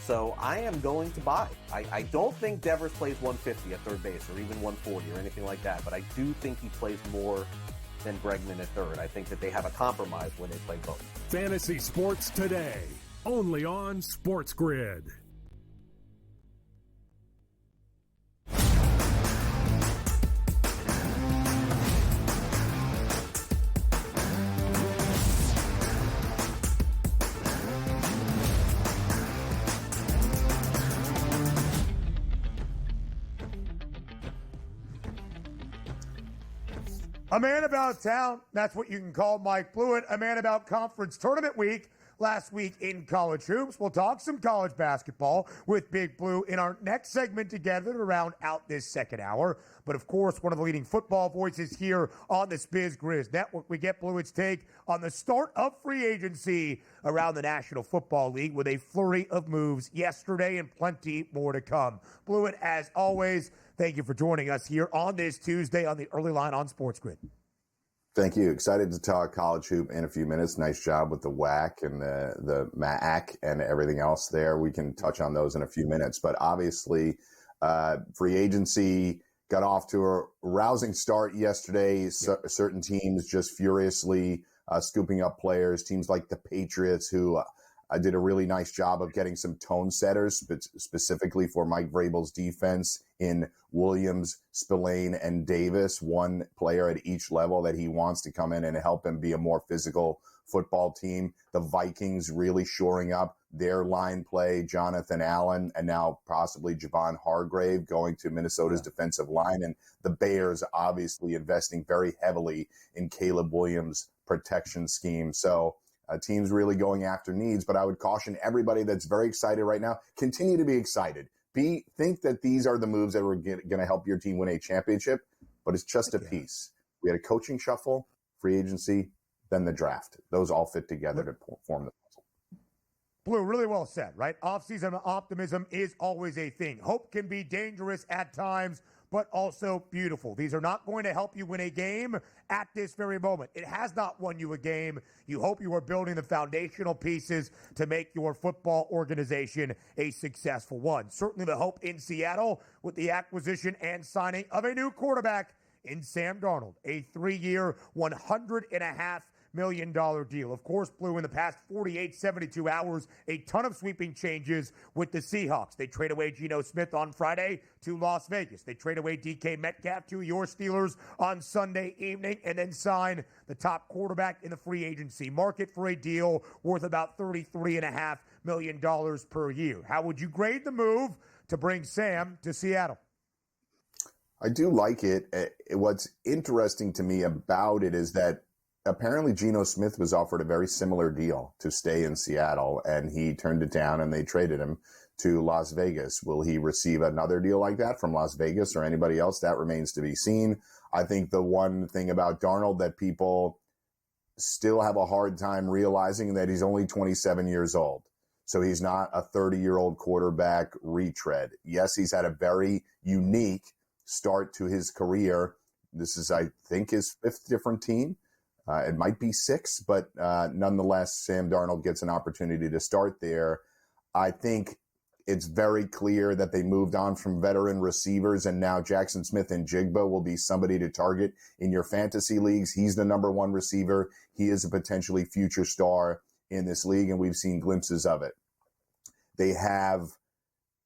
Speaker 11: So I am going to buy. I don't think Devers plays 150 at third base or even 140 or anything like that. But I do think he plays more than Bregman at third. I think that they have a compromise when they play both.
Speaker 3: Fantasy Sports Today, only on SportsGrid.
Speaker 6: A man about town, that's what you can call Mike Blewett. A man about conference tournament week. last week in college hoops. We'll talk some college basketball with Big Blue in our next segment together to round out this second hour. But, of course, one of the leading football voices here on the SportsGrid Network. We get Blewit's take on the start of free agency around the National Football League with a flurry of moves yesterday and plenty more to come. Blewit, as always, thank you for joining us here on this Tuesday on the Early Line on SportsGrid.
Speaker 14: Thank you. Excited to talk college hoop in a few minutes. Nice job with the WAC and the MAC and everything else there. We can touch on those in a few minutes. But obviously, free agency got off to a rousing start yesterday. Certain teams just furiously scooping up players. Teams like the Patriots, who did a really nice job of getting some tone setters, specifically for Mike Vrabel's defense in Williams, Spillane, and Davis. One player at each level that he wants to come in and help him be a more physical football team. The Vikings really shoring up their line play, Jonathan Allen, and now possibly Javon Hargrave going to Minnesota's defensive line. And the Bears obviously investing very heavily in Caleb Williams' protection scheme. So teams really going after needs, but I would caution everybody that's very excited right now, continue to be excited. Think that these are the moves that are going to help your team win a championship, but it's just a piece. We had a coaching shuffle, free agency, then the draft. Those all fit together to form the puzzle.
Speaker 6: Blue, really well said, right? Offseason optimism is always a thing. Hope can be dangerous at times, but also beautiful. These are not going to help you win a game at this very moment. It has not won you a game. You hope you are building the foundational pieces to make your football organization a successful one. Certainly the hope in Seattle with the acquisition and signing of a new quarterback in Sam Darnold, a 3-year, $100.5 million deal. Of course, Blue, in the past 72 hours, a ton of sweeping changes with the Seahawks. They trade away Geno Smith on Friday to Las Vegas. They trade away DK Metcalf to your Steelers on Sunday evening and then sign the top quarterback in the free agency market for a deal worth about $33.5 million per year. How would you grade the move to bring Sam to Seattle?
Speaker 14: I do like it. What's interesting to me about it is that apparently Geno Smith was offered a very similar deal to stay in Seattle, and he turned it down, and they traded him to Las Vegas. Will he receive another deal like that from Las Vegas or anybody else? That remains to be seen. I think the one thing about Darnold that people still have a hard time realizing that he's only 27 years old. So he's not a 30-year-old quarterback retread. Yes, he's had a very unique start to his career. This is, I think, his 5th different team. It might be 6, but nonetheless, Sam Darnold gets an opportunity to start there. I think it's very clear that they moved on from veteran receivers, and now Jackson Smith and Jigba will be somebody to target in your fantasy leagues. He's the number 1 receiver. He is a potentially future star in this league, and we've seen glimpses of it. They have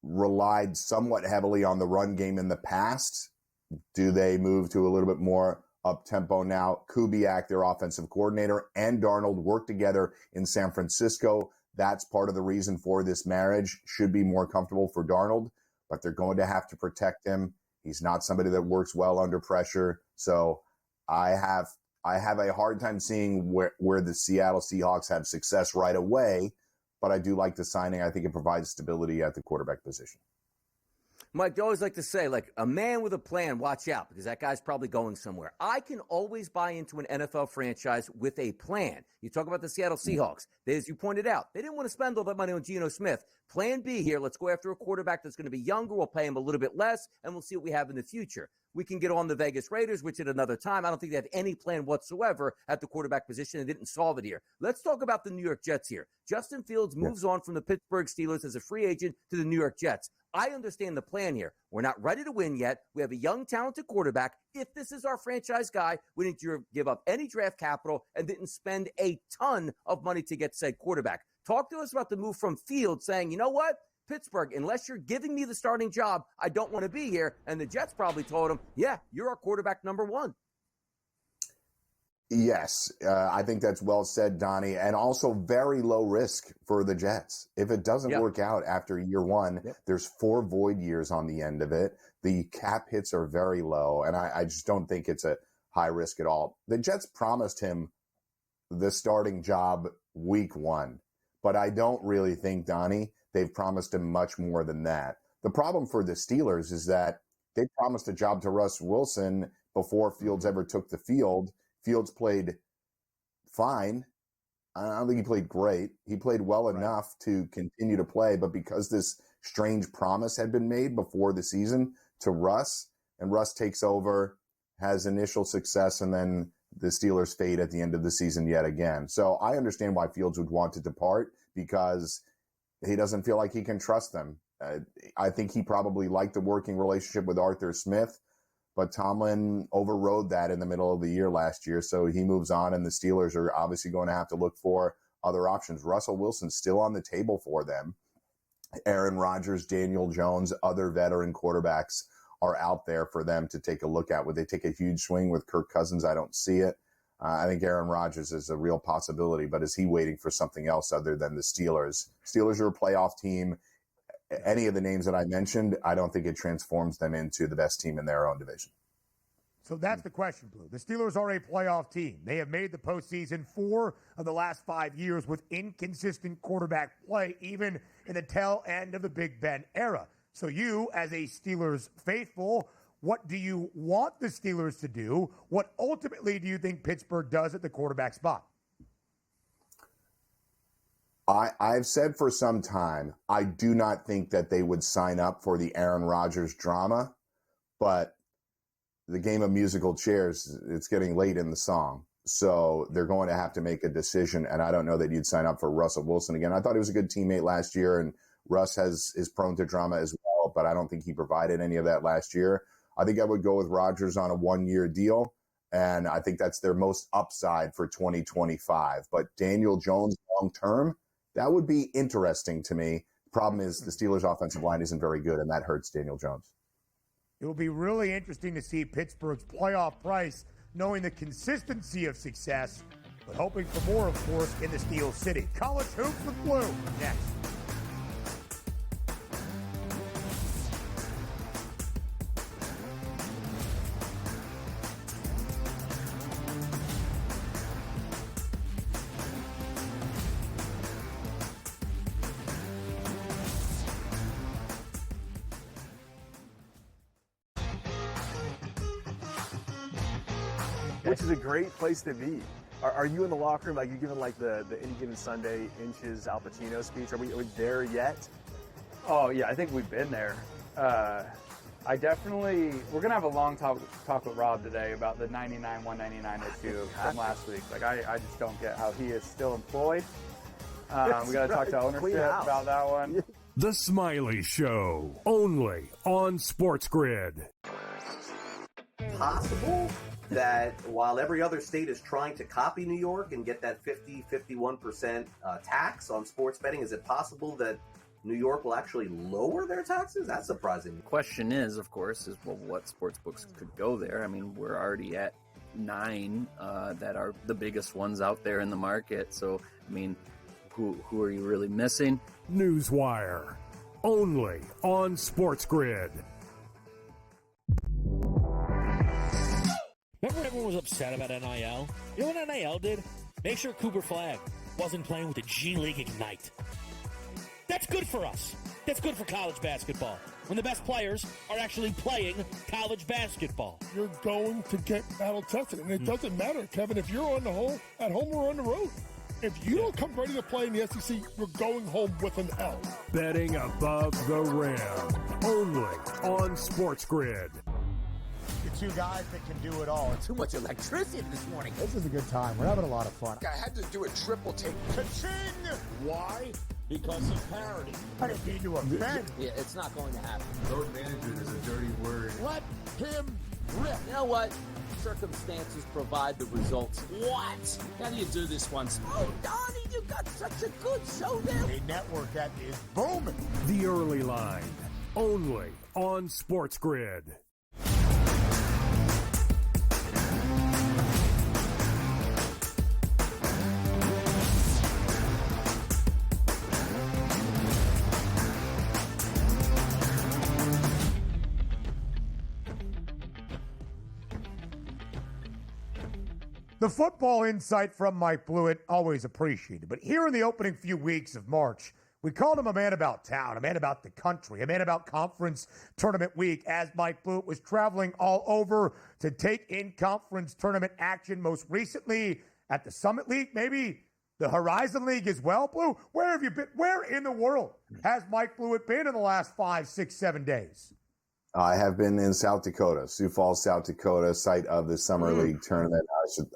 Speaker 14: relied somewhat heavily on the run game in the past. Do they move to a little bit more up-tempo now? Kubiak, their offensive coordinator, and Darnold work together in San Francisco. That's part of the reason for this marriage. Should be more comfortable for Darnold, but they're going to have to protect him. He's not somebody that works well under pressure. So I have a hard time seeing where the Seattle Seahawks have success right away, but I do like the signing. I think it provides stability at the quarterback position.
Speaker 7: Mike, you always like to say, like, a man with a plan, watch out, because that guy's probably going somewhere. I can always buy into an NFL franchise with a plan. You talk about the Seattle Seahawks. As you pointed out, they didn't want to spend all that money on Geno Smith. Plan B here, let's go after a quarterback that's going to be younger. We'll pay him a little bit less, and we'll see what we have in the future. We can get on the Vegas Raiders, which at another time, I don't think they have any plan whatsoever at the quarterback position and didn't solve it here. Let's talk about the New York Jets here. Justin Fields moves on from the Pittsburgh Steelers as a free agent to the New York Jets. I understand the plan here. We're not ready to win yet. We have a young, talented quarterback. If this is our franchise guy, we didn't give up any draft capital and didn't spend a ton of money to get said quarterback. Talk to us about the move from Fields saying, you know what? Pittsburgh, unless you're giving me the starting job, I don't want to be here. And the Jets probably told him, yeah, you're our quarterback number 1.
Speaker 14: Yes, I think that's well said, Donnie, and also very low risk for the Jets. If it doesn't work out after year 1, there's 4 void years on the end of it. The cap hits are very low, and I just don't think it's a high risk at all. The Jets promised him the starting job week 1. but I don't really think, Donnie, they've promised him much more than that. The problem for the Steelers is that they promised a job to Russ Wilson before Fields ever took the field. Fields played fine. I don't think he played great. He played well enough to continue to play, but because this strange promise had been made before the season to Russ, and Russ takes over, has initial success, and then the Steelers fade at the end of the season yet again. So I understand why Fields would want to depart, because he doesn't feel like he can trust them. I think he probably liked the working relationship with Arthur Smith, but Tomlin overrode that in the middle of the year last year. So he moves on, and the Steelers are obviously going to have to look for other options. Russell Wilson's still on the table for them. Aaron Rodgers, Daniel Jones, other veteran quarterbacks are out there for them to take a look at. Would they take a huge swing with Kirk Cousins? I don't see it. I think Aaron Rodgers is a real possibility, but is he waiting for something else other than the Steelers? Steelers are a playoff team. Any of the names that I mentioned, I don't think it transforms them into the best team in their own division.
Speaker 6: So that's the question, Blue. The Steelers are a playoff team. They have made the postseason 4 of the last 5 years with inconsistent quarterback play, even in the tail end of the Big Ben era. So you, as a Steelers faithful, what do you want the Steelers to do? What ultimately do you think Pittsburgh does at the quarterback spot?
Speaker 14: I've said for some time, I do not think that they would sign up for the Aaron Rodgers drama, but the game of musical chairs, it's getting late in the song. So they're going to have to make a decision, and I don't know that you'd sign up for Russell Wilson again. I thought he was a good teammate last year, and Russ is prone to drama as well, but I don't think he provided any of that last year. I think I would go with Rodgers on a 1-year deal, and I think that's their most upside for 2025. But Daniel Jones long-term, that would be interesting to me. The problem is the Steelers' offensive line isn't very good, and that hurts Daniel Jones.
Speaker 6: It will be really interesting to see Pittsburgh's playoff price, knowing the consistency of success, but hoping for more, of course, in the Steel City. College Hoops with Blue next.
Speaker 2: Which is a great place to be. Are you in the locker room, like you giving like the Any Given Sunday Inches Al Pacino speech? Are we there yet?
Speaker 15: Oh yeah, I think we've been there. We're gonna have a long talk with Rob today about the 99-199 issue from last week. Like I just don't get how he is still employed. We got to talk to ownership about that one.
Speaker 3: The Smiley Show, only on SportsGrid.
Speaker 11: Possible that while every other state is trying to copy New York and get that 51% tax on sports betting, is it possible that New York will actually lower their taxes? That's surprising.
Speaker 12: The question is, of course, what sports books could go there. I mean, we're already at 9 that are the biggest ones out there in the market. So, I mean, who are you really missing?
Speaker 3: Newswire, only on SportsGrid.
Speaker 16: Remember everyone was upset about NIL? You know what NIL did? Make sure Cooper Flag wasn't playing with the G League Ignite. That's good for us. That's good for college basketball. When the best players are actually playing college basketball.
Speaker 8: You're going to get battle tested. And it doesn't matter, Kevin, if you're at home or on the road. If you don't come ready to play in the SEC, you're going home with an L.
Speaker 3: Betting above the rim, only on SportsGrid.
Speaker 6: The two guys that can do it all.
Speaker 10: Too much electricity this morning.
Speaker 2: This is a good time. We're having a lot of fun.
Speaker 8: I had to do a triple take. Ka-ching! Why? Because of parity.
Speaker 6: I didn't mean to offend.
Speaker 10: Yeah, it's not going to happen.
Speaker 9: Road management is a dirty word.
Speaker 8: Let him rip.
Speaker 10: You know what? Circumstances provide the results. What? How do you do this one? Oh, Donnie, you got such a good show there.
Speaker 6: A network that is booming.
Speaker 3: The Early Line, only on SportsGrid.
Speaker 6: The football insight from Mike Blewett, always appreciated. But here in the opening few weeks of March, we called him a man about town, a man about the country, a man about conference tournament week, as Mike Blewett was traveling all over to take in conference tournament action, most recently at the Summit League, maybe the Horizon League as well. Blue, where have you been? Where in the world has Mike Blewett been in the last 5, 6, 7 days?
Speaker 14: I have been in South Dakota, Sioux Falls, South Dakota, site of the Summer League tournament.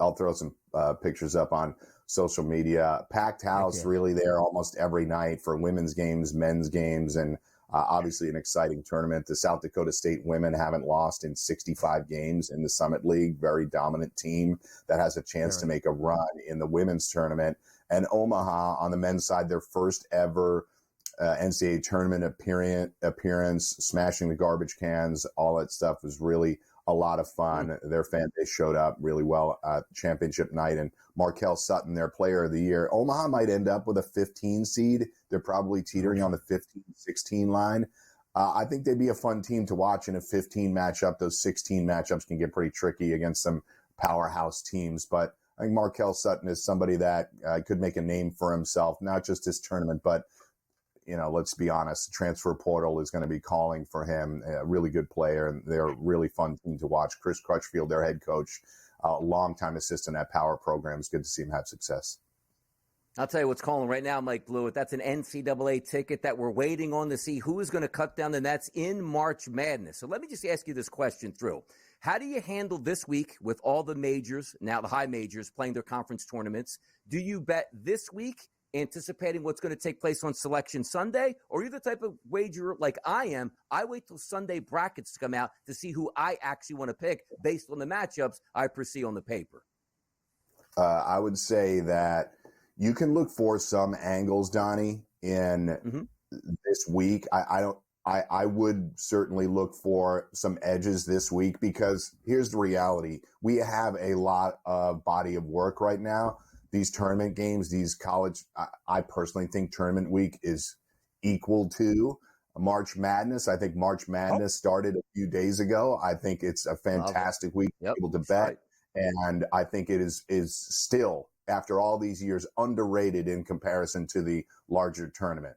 Speaker 14: I'll throw some pictures up on social media. Packed house, really there almost every night for women's games, men's games, and obviously an exciting tournament. The South Dakota State women haven't lost in 65 games in the Summit League. Very dominant team that has a chance to make a run in the women's tournament. And Omaha on the men's side, their first ever NCAA tournament appearance, smashing the garbage cans, all that stuff was really a lot of fun. Their fan base showed up really well at championship night, and Markel Sutton, their player of the year. Omaha might end up with a 15 seed. They're probably teetering on the 15-16 line. I think they'd be a fun team to watch in a 15 matchup. Those 16 matchups can get pretty tricky against some powerhouse teams, but I think Markel Sutton is somebody that could make a name for himself, not just this tournament, but let's be honest, the transfer portal is going to be calling for him. A really good player, and they're a really fun team to watch. Chris Crutchfield, their head coach, longtime assistant at Power Programs. Good to see him have success.
Speaker 7: I'll tell you what's calling right now, Mike Blewett. That's an NCAA ticket that we're waiting on to see who is going to cut down the nets in March Madness. So let me just ask you this question through. How do you handle this week with all the majors, now the high majors, playing their conference tournaments? Do you bet this week, anticipating what's going to take place on Selection Sunday, or you're the type of wagerer like I am? I wait till Sunday brackets to come out to see who I actually want to pick based on the matchups I perceive on the paper.
Speaker 14: I would say that you can look for some angles, Donnie, in this week. I would certainly look for some edges this week, because here's the reality. We have a lot of body of work right now. These tournament games, these college, I personally think tournament week is equal to March Madness. I think March Madness started a few days ago. I think it's a fantastic week to be able to bet. And I think it is still, after all these years, underrated in comparison to the larger tournament.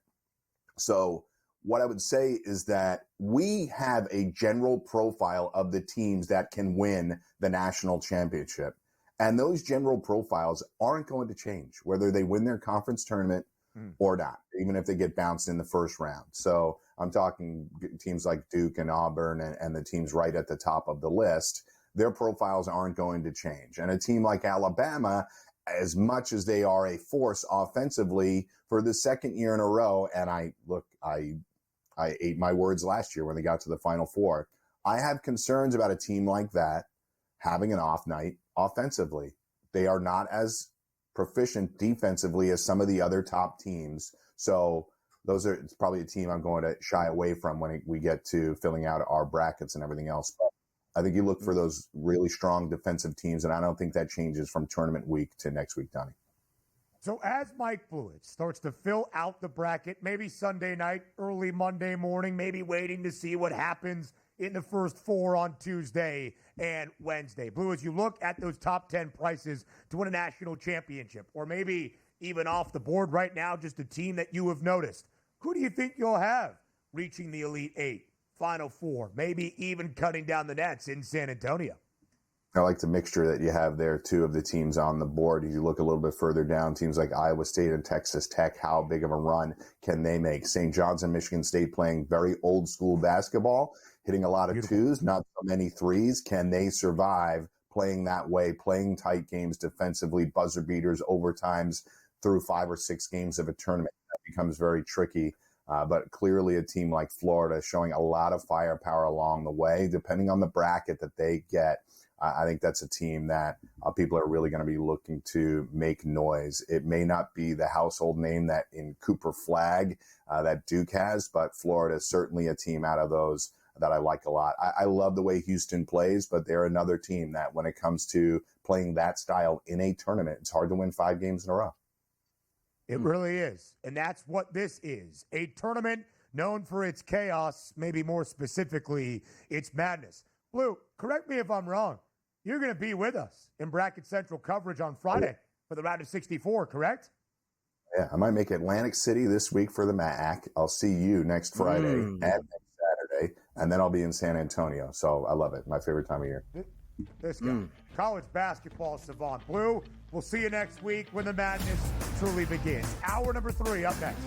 Speaker 14: So what I would say is that we have a general profile of the teams that can win the national championship. And those general profiles aren't going to change, whether they win their conference tournament or not, even if they get bounced in the first round. So I'm talking teams like Duke and Auburn and the teams right at the top of the list. Their profiles aren't going to change. And a team like Alabama, as much as they are a force offensively for the second year in a row, and I ate my words last year when they got to the Final Four. I have concerns about a team like that having an off night offensively. They are not as proficient defensively as some of the other top teams. So it's probably a team I'm going to shy away from when we get to filling out our brackets and everything else. But I think you look for those really strong defensive teams, and I don't think that changes from tournament week to next week, Donnie.
Speaker 6: So as Mike Blewett starts to fill out the bracket, maybe Sunday night, early Monday morning, maybe waiting to see what happens in the first four on Tuesday and Wednesday. Blue, as you look at those top 10 prices to win a national championship, or maybe even off the board right now, just a team that you have noticed, who do you think you'll have reaching the Elite Eight, Final Four, maybe even cutting down the nets in San Antonio?
Speaker 14: I like the mixture that you have there, too, of the teams on the board. If you look a little bit further down, teams like Iowa State and Texas Tech, how big of a run can they make? St. John's and Michigan State playing very old school basketball, hitting a lot of twos, not so many threes. Can they survive playing that way, playing tight games defensively, buzzer beaters, overtimes through 5 or 6 games of a tournament? That becomes very tricky. But clearly a team like Florida showing a lot of firepower along the way, depending on the bracket that they get. I think that's a team that people are really going to be looking to make noise. It may not be the household name that in Cooper Flag that Duke has, but Florida is certainly a team out of those that I like a lot. I love the way Houston plays, but they're another team that when it comes to playing that style in a tournament, it's hard to win 5 games in a row.
Speaker 6: It really is. And that's what this is. A tournament known for its chaos, maybe more specifically, its madness. Blue, correct me if I'm wrong. you're going to be with us in Bracket Central coverage on Friday for the round of 64, correct?
Speaker 14: Yeah, I might make Atlantic City this week for the MAC. I'll see you next Friday and next Saturday, and then I'll be in San Antonio. So I love it. My favorite time of year.
Speaker 6: This guy, college basketball savant. Blue, we'll see you next week when the madness truly begins. Hour number 3 up next.